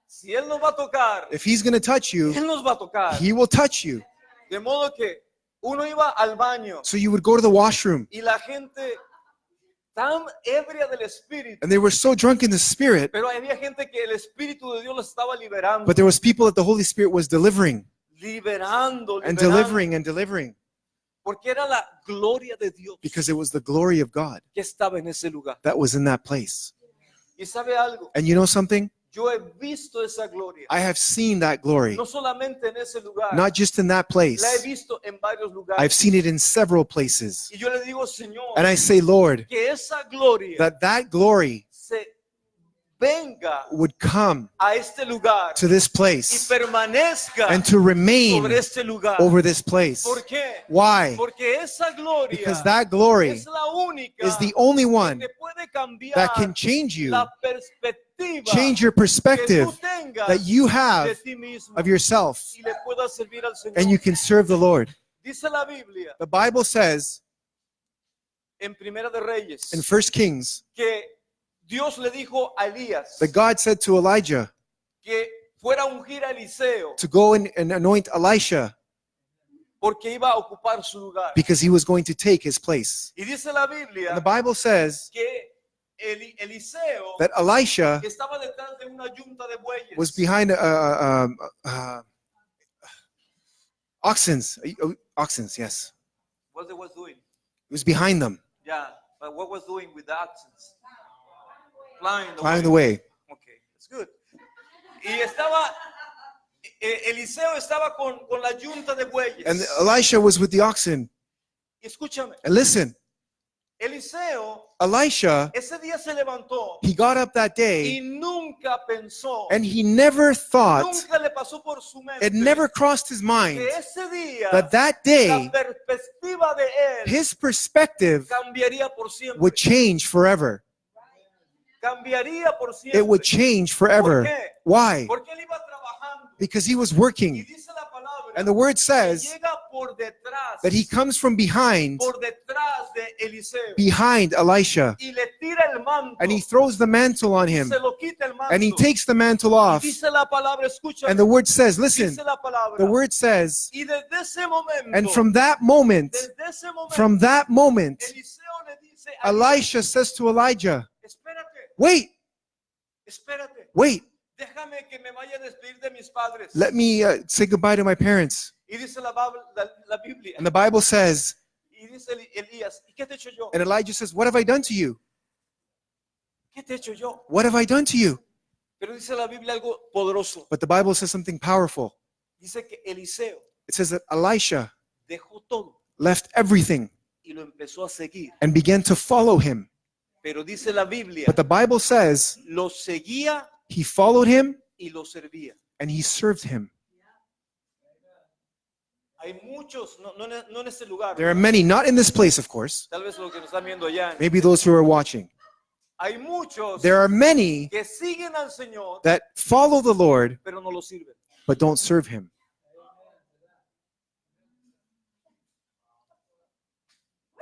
Si Él nos va a tocar, If He's going to touch you, Él nos va a tocar. He will touch you. De modo que uno iba al baño So you would go to the washroom, y la gente tan ebria del Espíritu. and they were so drunk in the Spirit, Pero había gente que el Espíritu de Dios los estaba liberando. but there was people that the Holy Spirit was delivering Liberando, and liberando. delivering, Porque era la gloria de Dios because it was the glory of God que estaba en ese lugar. that was in that place. Y sabe algo, And you know something? yo he visto esa gloria. I have seen that glory, No solamente en ese lugar, not just in that la he place. visto en varios lugares. I've seen it in several places. Y yo le digo, Señor, And I say, Lord, que esa gloria that glory se venga would come a este lugar to this y place permanezca and to remain sobre este lugar. over this place. ¿Por qué? Why? Porque esa gloria Because that glory es la única is the only one que puede cambiar that can change you, la perspectiva change your que perspective tú tengas that you de have ti mismo of yourself, y le puedas servir al Señor. and you can serve the Lord. Dice la Biblia The Bible says en Primera de Reyes in 1 Kings que Dios le dijo a Elías that God said to Elijah que fuera a ungir a Eliseo to go and anoint Elisha porque iba a ocupar su lugar. because he was going to take his place. Y dice la And Biblia the Bible says que Eliseo that Elisha estaba detrás de una yunta de bueyes. was behind oxens, yes. What they was doing? He was behind them, Yeah, but what was doing with the oxens? Flying flying away. away. Okay, it's good. Y estaba, Eliseo estaba con la yunta de bueyes. And Elisha was with the oxen. Y escúchame, And listen, Eliseo Elisha, ese día se levantó he got up that y day nunca pensó, and he never thought, nunca le pasó por su mente it never crossed his mind que ese día that day la perspectiva de él his perspective cambiaría por siempre. would change forever. Cambiaría por siempre. It would change forever. ¿Por qué? Why? Porque él iba trabajando. Because he was Y working. dice la palabra And the word que says llega por detrás, that he comes from behind por detrás de Eliseo Elisha, y le tira el manto, and he throws the mantle on him, se lo quita el manto. and he takes the mantle Y off. dice la palabra, escucha, And the word says, listen, dice la palabra, the word says, y desde ese momento, and from that moment, Eliseo le dice a Elisha says to Elijah, espérate, wait, déjame que me vaya a despedir de mis padres. let me say goodbye to my parents. Y dice la Biblia, And the Bible says, y dice Elías, ¿y qué te he hecho yo? and Elijah says, what have I done to you? ¿Qué te he hecho yo? What have I done to you? Pero dice la Biblia algo poderoso. But the Bible says something powerful. Dice que Eliseo It says that Elisha dejó todo left everything y lo empezó a seguir. and began to follow him. Pero dice la Biblia, But the Bible says lo seguía he followed him y lo servía. and he served him. Hay muchos, no en este lugar. There are many, not in this place, of course, Tal vez los que nos están viendo allá. maybe those who are watching. Hay muchos There are many que siguen al Señor, that follow the Lord pero no lo sirven. but don't serve him.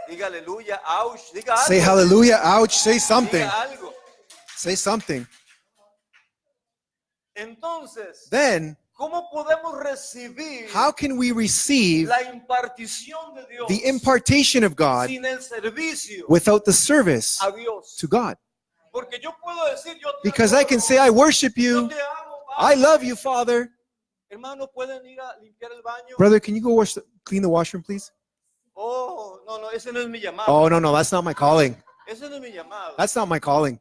Diga aleluya, ouch, diga Say algo. hallelujah, ouch, say something. Diga algo. Say something. Entonces, Then, ¿cómo podemos recibir how can we receive la impartición de Dios the impartation of God sin el servicio without the service a Dios? to God? Porque yo puedo decir, yo te Because I can adoro, say, I worship yo you. te amo, I Padre. love you, Father. Hermano, ¿pueden ir a limpiar el baño? Brother, can you go clean the washroom, please? Oh, no, no, ese no es mi llamado. Oh, no, that's not my calling. Ese no es mi llamado. That's not my calling.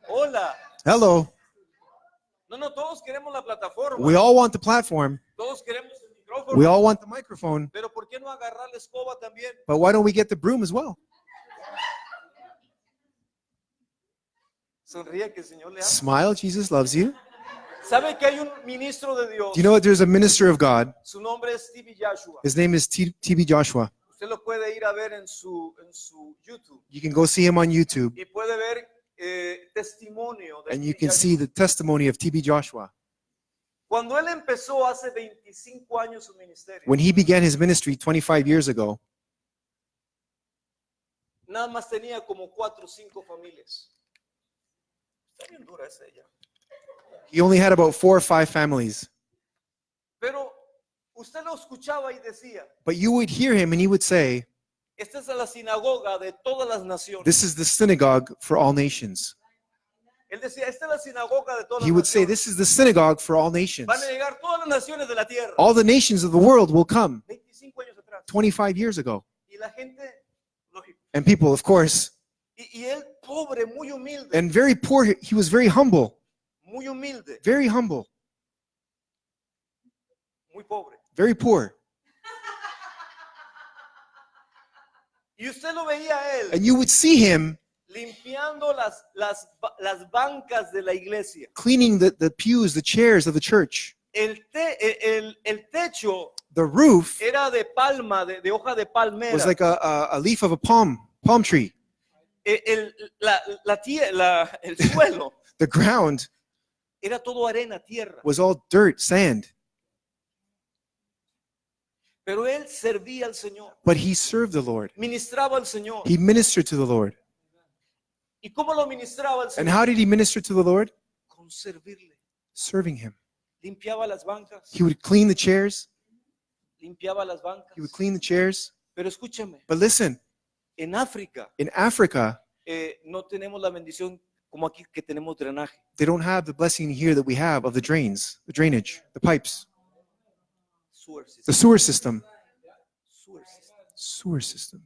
Hola. Hello. No, todos queremos la plataforma. We all want the platform. Todos queremos el micrófono. We all want the microphone. Pero ¿por qué no agarrar la escoba también? But why don't we get the broom as well? Sonríe que el Señor le ama. Smile, Jesus loves you. ¿Sabe que hay un ministro de Dios? Do you know that there's a minister of God? Su nombre es Stevie Joshua. His name is TB Joshua. Usted lo puede ir a ver en su YouTube You can go see him on YouTube, y puede ver testimonio de and you Stevie can Joshua. see the testimony of TB Joshua. Cuando él empezó hace 25 años su ministerio, When he began his ministry 25 years ago, nada más tenía como 4 o 5 familias. Está bien dura esa ella. he only had about 4 or 5 families. Pero usted lo escuchaba y decía, But you would hear him and he would say, esta es la sinagoga de todas las naciones. this is the synagogue for all nations. Él decía, esta es la sinagoga de todas He las would say, naciones. this is the synagogue for all nations. Van a llegar todas las naciones de la tierra. All the nations of the world will come 25 años atrás. 25 years ago. Y la gente, lógico. And people, of course, Y él, pobre, muy humilde. and very poor, he was very humble, Muy humilde, very humble, muy pobre. very poor. Y usted lo veía a él And you would see him limpiando las bancas de la iglesia. cleaning the pews, the chairs of the church. El techo The roof era de palma, de hoja de palmera. was like a leaf of a palm tree. El suelo The ground era todo arena, tierra. was all dirt, sand. Pero él servía al Señor, But he served the Lord. ministraba al Señor. He ministered to the Lord. ¿Y cómo lo ministraba al And Señor? how did he minister to the Lord? Con servirle. Serving him. Limpiaba las bancas, He would clean the chairs. limpiaba las bancas. He would clean the chairs. Pero escúchame, But listen, en África in Africa, no tenemos la bendición como aquí que tenemos drenaje. they don't have the blessing here that we have of the drains, the drainage, the pipes, Sewer the system. sewer system. Sewer system. Sewer system.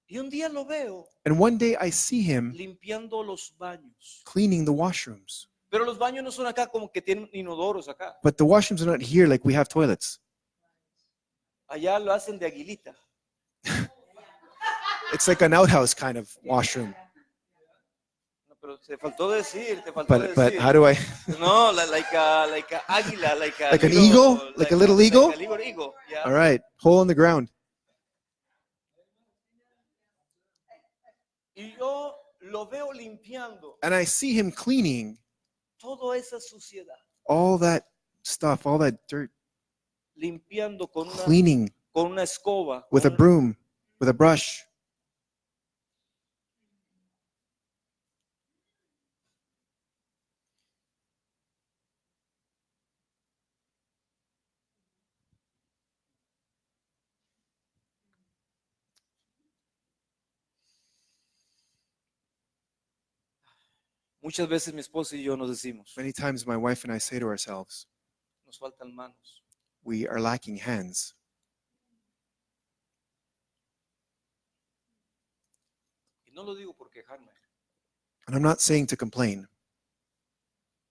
Y un día lo veo And one day I see him limpiando los baños. cleaning the washrooms. Pero los baños no son acá como que tienen inodoros acá. But the washrooms are not here like we have toilets. Allá lo hacen de aguilita. It's like an outhouse kind of washroom. No, pero te faltó decir, te faltó But decir. how do I? No, like a águila, like Like an eagle? Like a little eagle? Like a little eagle, yeah. All right, hole in the ground. Y yo lo veo limpiando And I see him cleaning toda esa suciedad, all that stuff, all that dirt, limpiando cleaning con una escoba, with a con broom, with a brush. Muchas veces mi esposa y yo nos decimos, Many times my wife and I say to ourselves, nos faltan manos. we are lacking hands. Y no lo digo por quejarme. And I'm not saying to complain.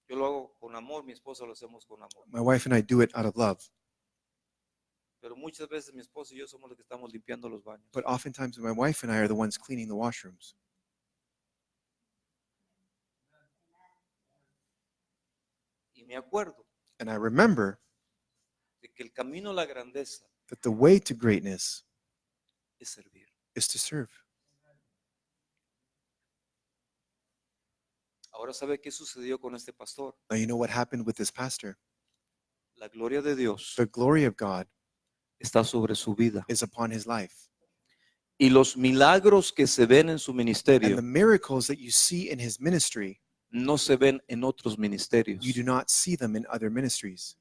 Yo lo hago con amor, mi esposa lo hacemos con amor. My wife and I do it out of love. Pero muchas veces mi esposa y yo somos los que estamos limpiando los baños. But oftentimes my wife and I are the ones cleaning the washrooms. Y me acuerdo And I remember de que el camino a la grandeza that the way to greatness es servir. is to serve. Ahora sabe qué sucedió con este pastor. Now you know what happened with this pastor. La gloria de Dios The glory of God está sobre su vida. is upon his life. Y los milagros que se ven en su And the ministerio miracles that you see in his ministry, no se ven en otros ministerios. you do not see them in other ministries.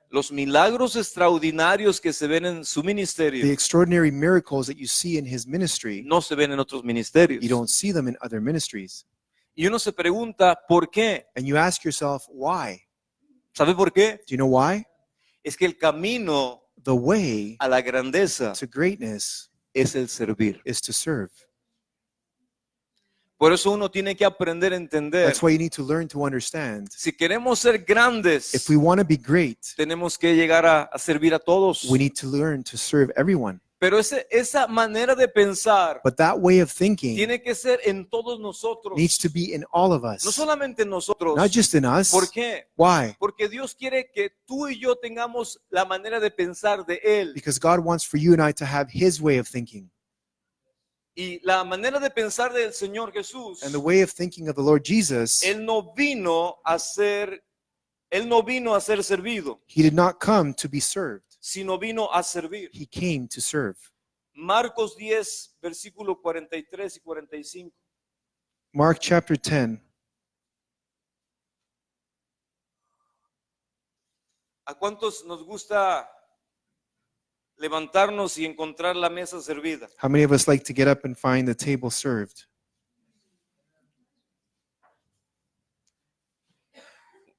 Los milagros extraordinarios que se ven en su The ministerio extraordinary miracles that you see in his ministry, no se ven en otros ministerios. you don't see them in other ministries. Y uno se pregunta, ¿por qué? And you ask yourself, why? ¿Sabe por qué? Do you know why? Es que el camino The way a la grandeza to greatness es el servir. is to serve. Por eso uno tiene que aprender a entender. That's why you need to learn to understand. Si queremos ser grandes, If we want to be great, tenemos que llegar a servir a todos. we need to learn to serve everyone. Pero esa manera de pensar But that way of thinking tiene que ser en todos nosotros. needs to be in all of No us, solamente en nosotros. not just in us. ¿Por qué? Why? Porque Dios quiere que tú y yo tengamos la manera de pensar de Él. Because God wants for you and I to have his way of thinking. Y la manera de pensar del Señor Jesús, And the way of thinking of the Lord Jesus, Él no vino a ser servido, he did not come to be served. sino vino a servir. He came to serve. Marcos 10, versículos 43 y 45. Mark chapter 10. ¿A cuántos nos gusta levantarnos y encontrar la mesa servida? How many of us like to get up and find the table served?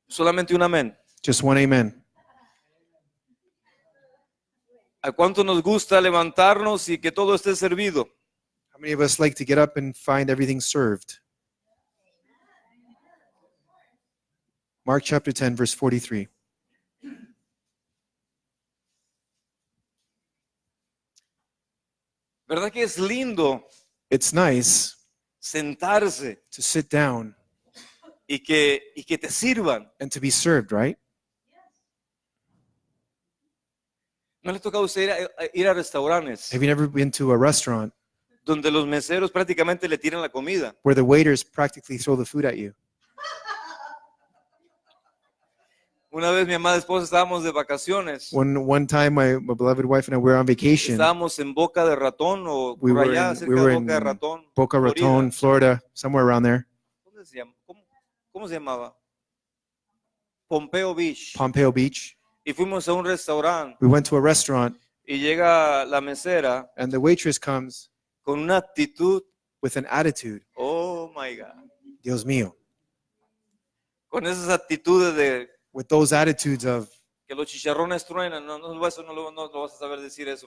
Solamente un amén. Just one amen. ¿A cuánto nos gusta levantarnos y que todo esté servido? How many of us like to get up and find everything served? Mark chapter 10, verse 43. ¿Verdad que es lindo It's nice sentarse to sit down y que te sirvan? and to be served, right? ¿No le toca a usted ir a restaurantes Have you never been to a restaurant donde los meseros prácticamente le tiran la comida? where the waiters practically throw the food at you? Una vez mi amada esposa estábamos de vacaciones. One time, my beloved wife and I were on vacation, Estábamos en Boca de Ratón o We por were allá in- cerca we de were Boca de in Ratón. Boca Florida. Raton, Florida, somewhere around there, ¿Dónde se llama? ¿Cómo se llamaba? Pompeo Beach. Pompeo Beach. Y fuimos a un restaurante We went to a restaurant, y llega la mesera and the waitress comes con una actitud, with an attitude. oh my God, Dios mío. con esas actitudes de With those attitudes of que los chicharrones truenan. Eso no lo vas a saber decir eso,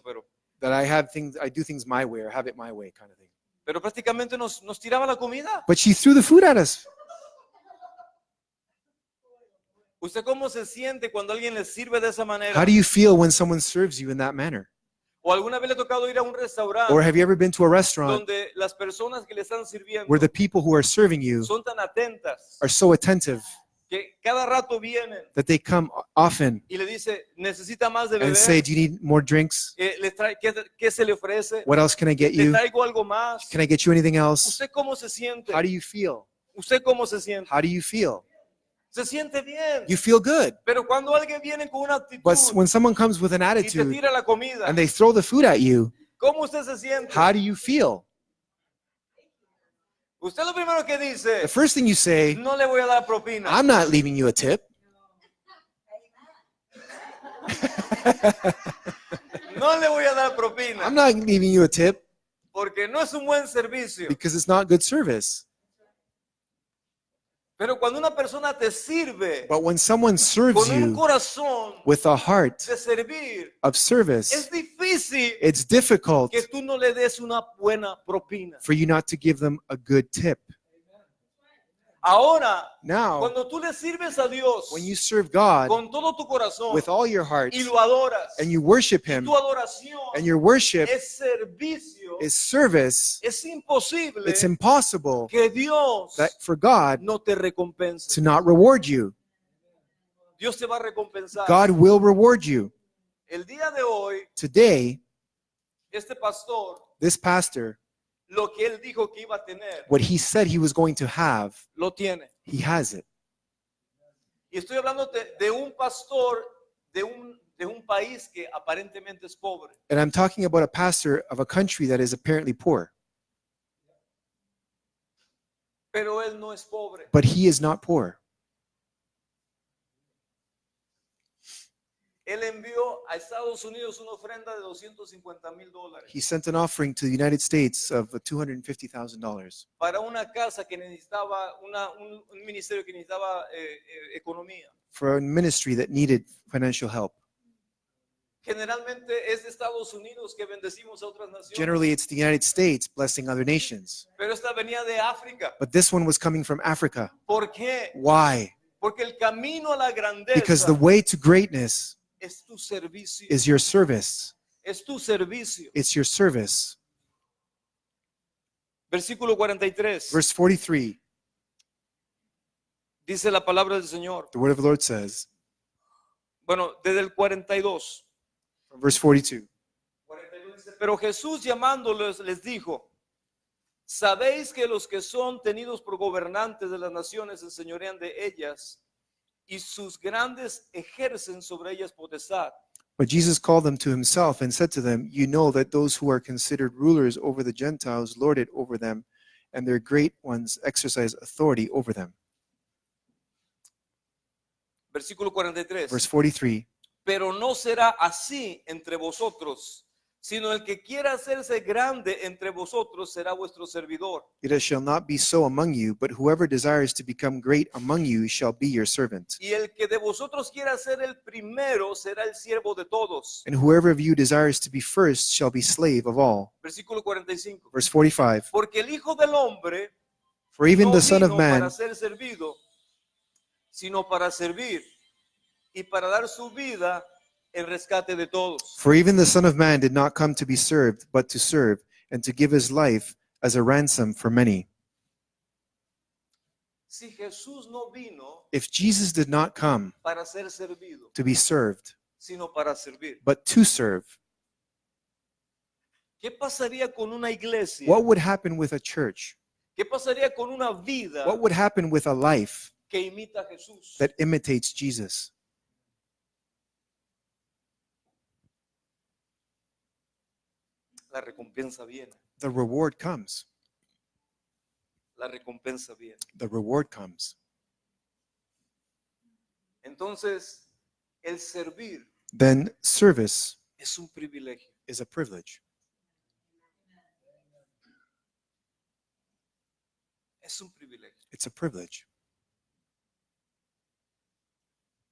that I do things my way or have it my way kind of thing. pero prácticamente nos tiraba la comida. But she threw the food at us. ¿Usted cómo se siente cuando alguien le sirve de esa manera? How do you feel when someone serves you in that manner? ¿O alguna vez le ha tocado ir a un restaurante Or have you ever been to a restaurant donde las personas que le están sirviendo where the people who are serving you son tan atentas are so attentive que cada rato vienen that they come often y le dice, necesita más de and say, beber? do you need more drinks? ¿Qué se le ofrece? What else can I get ¿Le you? traigo algo más? Can I get you anything else? ¿Usted cómo se siente? How do you feel? ¿Usted cómo se siente? How do you feel? Se siente bien. You feel good. Pero cuando alguien viene con una actitud But when someone comes with an y te attitude tira la comida, and they throw the food at you, ¿cómo usted se siente? how do you feel? Usted lo primero que The dice, first thing you say, no le voy a dar propina. I'm not leaving you a tip. No le voy a dar propina. I'm not leaving you a tip Porque no es un buen servicio. because it's not good service. Pero cuando una persona te sirve But when someone serves con un you corazón with a heart de servir, of service, es difícil it's difficult que tú no le des una buena propina. for you not to give them a good tip. Ahora, Now, cuando tú le sirves a Dios when you serve God con todo tu corazón with all your heart y lo adoras, and you worship Him, tu adoración and your worship es servicio, is service, es imposible it's impossible que Dios that for God no te recompense. to not reward you. Dios te va a recompensar. God will reward you. El día de hoy, Today, este pastor, this pastor, lo que él dijo que iba a tener, what he said he was going to have, lo tiene. he has it. Y estoy hablando de un pastor, de un país que aparentemente es pobre. And I'm talking about a pastor of a country that is apparently poor, Pero él no es pobre. but he is not poor. Él envió a Estados Unidos una ofrenda de $250,000 He sent an offering to the United States of $250,000 para una casa que necesitaba, un ministerio que necesitaba economía. for a ministry that needed financial help. Generalmente es de Estados Unidos que bendecimos a otras naciones. Generally, it's the United States blessing other nations, Pero esta venía de África. but this one was coming from Africa. ¿Por qué? Why? Porque el camino a la Because the grandeza way to greatness es tu servicio. is your service. Es tu servicio. It's your service. Versículo 43. Verse 43, Dice la palabra del Señor. the word of the Lord says, Bueno, desde el 42. from verse 42, 42 dice, pero Jesús llamándolos les dijo, sabéis que los que son tenidos por gobernantes de las naciones se enseñorean de ellas y sus grandes ejercen sobre ellas potestad. But Jesus called them to himself and said to them, you know that those who are considered rulers over the Gentiles lord it over them, and their great ones exercise authority over them. Versículo 43. Verse 43, Pero no será así entre vosotros, sino el que quiera hacerse grande entre vosotros será vuestro servidor. it shall not be so among you, but whoever desires to become great among you shall be your servant. Y el que de vosotros quiera ser el primero será el siervo de todos. And whoever of you desires to be first shall be slave of all. Versículo 45. Verse 45, Porque el Hijo del Hombre for even no the Son of vino Man para ser servido, sino para servir y para dar su vida en rescate de todos. For even the Son of Man did not come to be served, but to serve, and to give his life as a ransom for many. Si Jesús no vino If Jesus did not come para ser servido, to be served, sino para servir, but to serve, ¿qué pasaría con una iglesia? what would happen with a church? ¿Qué pasaría con una vida What would happen with a life que imita a Jesús? that imitates Jesus? La recompensa viene, The reward comes. la recompensa viene. The reward comes. Entonces, el servir Then service es un privilegio. is a privilege. Es un privilegio. It's a privilege.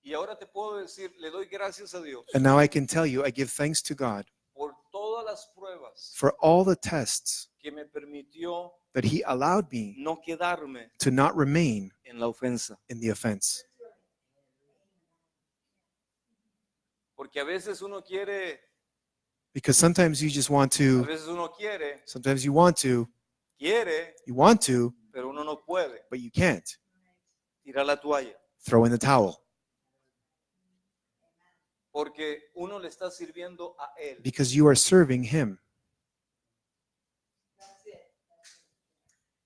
Y ahora te puedo decir, le doy gracias a Dios And now I can tell you, I give thanks to God por todas las pruebas for all the tests que me permitió that he allowed me no quedarme to not remain en la ofensa. in the offense. Porque a veces uno quiere, Because sometimes you just want a to, veces uno quiere, sometimes you want to, pero uno no puede but you can't. tirar la toalla. Throw in the towel. Porque uno le está sirviendo a Él. Because you are serving him.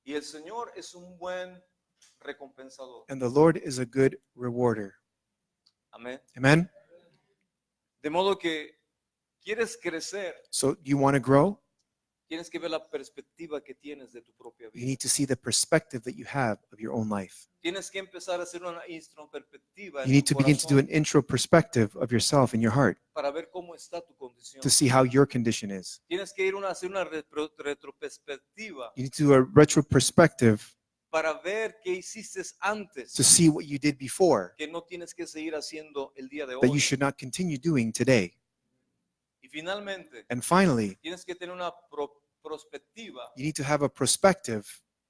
Y el Señor es un buen recompensador. And the Lord is a good rewarder. Amén. Amen? De modo que quieres crecer, So you want to grow? tienes que ver la perspectiva que tienes de tu propia You vida. need to see the perspective that you have of your own life. Tienes que empezar a hacer una introspectiva You need en tu to begin to do an corazón intro perspective of yourself in your heart para ver cómo está tu condición. to see how your condition is. Tienes que ir a hacer una retroperspectiva You need to do a retro perspective para ver qué hiciste antes to see what you did before que no tienes que seguir haciendo el día de that you hoy. should not continue doing today. Y finalmente, And finally, tienes que tener una perspectiva you need to have a perspective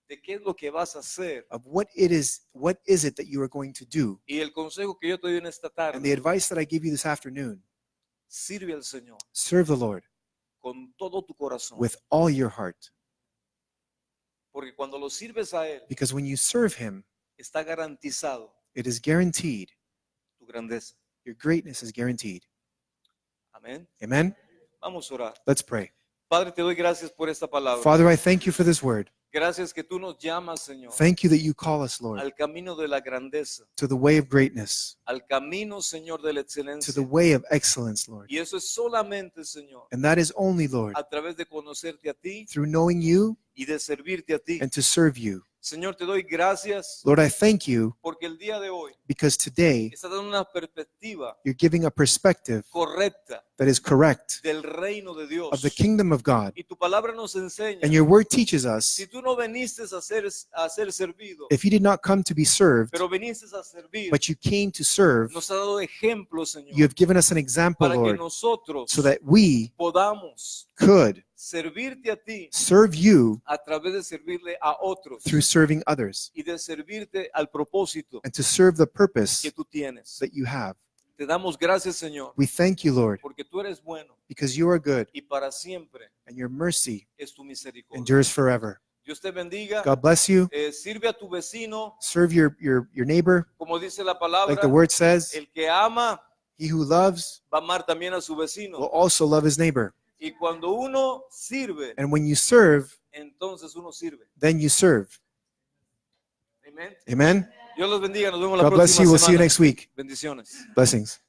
de qué es lo que vas a hacer. of what is it that you are going to do. Y el consejo que yo te doy en esta And the tarde, advice that I give you this afternoon, sirve al Señor serve the Lord con todo tu corazón. with all your heart. Porque cuando lo sirves a Él, Because when you serve him, está garantizado it is guaranteed. tu grandeza. Your greatness is guaranteed. Amén. Amen? Vamos a orar. Let's pray. Padre, te doy gracias por esta palabra. Father, I thank you for this word. Gracias que tú nos llamas, Señor, Thank you that you call us, Lord, al camino de la grandeza, to the way of greatness, al camino, Señor, de la to the excelencia. way of excellence, Lord. Y eso es solamente, Señor, And that is only, Lord, a través de conocerte a ti through knowing you y de servirte a ti. and to serve you. Señor, te doy gracias Lord, I thank you porque el día de hoy because today está dando una perspectiva you're giving a perspective correcta that is correct del reino de Dios. of the kingdom of God. Y tu palabra nos enseña, And your word teaches us, si tú no viniste a ser servido, if you did not come to be served, pero viniste a servir, but you came to serve, nos ha dado ejemplos, you Señor, have given us an example, para que Lord, nosotros so that we podamos could servirte a ti serve you a través de servirle a otros through serving others y de servirte al propósito and to serve the purpose que tú tienes. that you have. Te damos gracias, Señor, We thank you, Lord, porque tú eres bueno because you are good y para siempre and your mercy es tu misericordia. endures forever. Dios te bendiga. God bless you. Sirve a tu vecino, Serve your neighbor. como dice la Like palabra, the word says, el que ama he who loves va a amar también a su will vecino. also love his neighbor. Y cuando uno sirve, And when you serve, entonces uno sirve. then you serve. Amén. Amen. Dios los bendiga. Nos vemos la God bless próxima you. We'll see you semana. next week. Bendiciones. Blessings.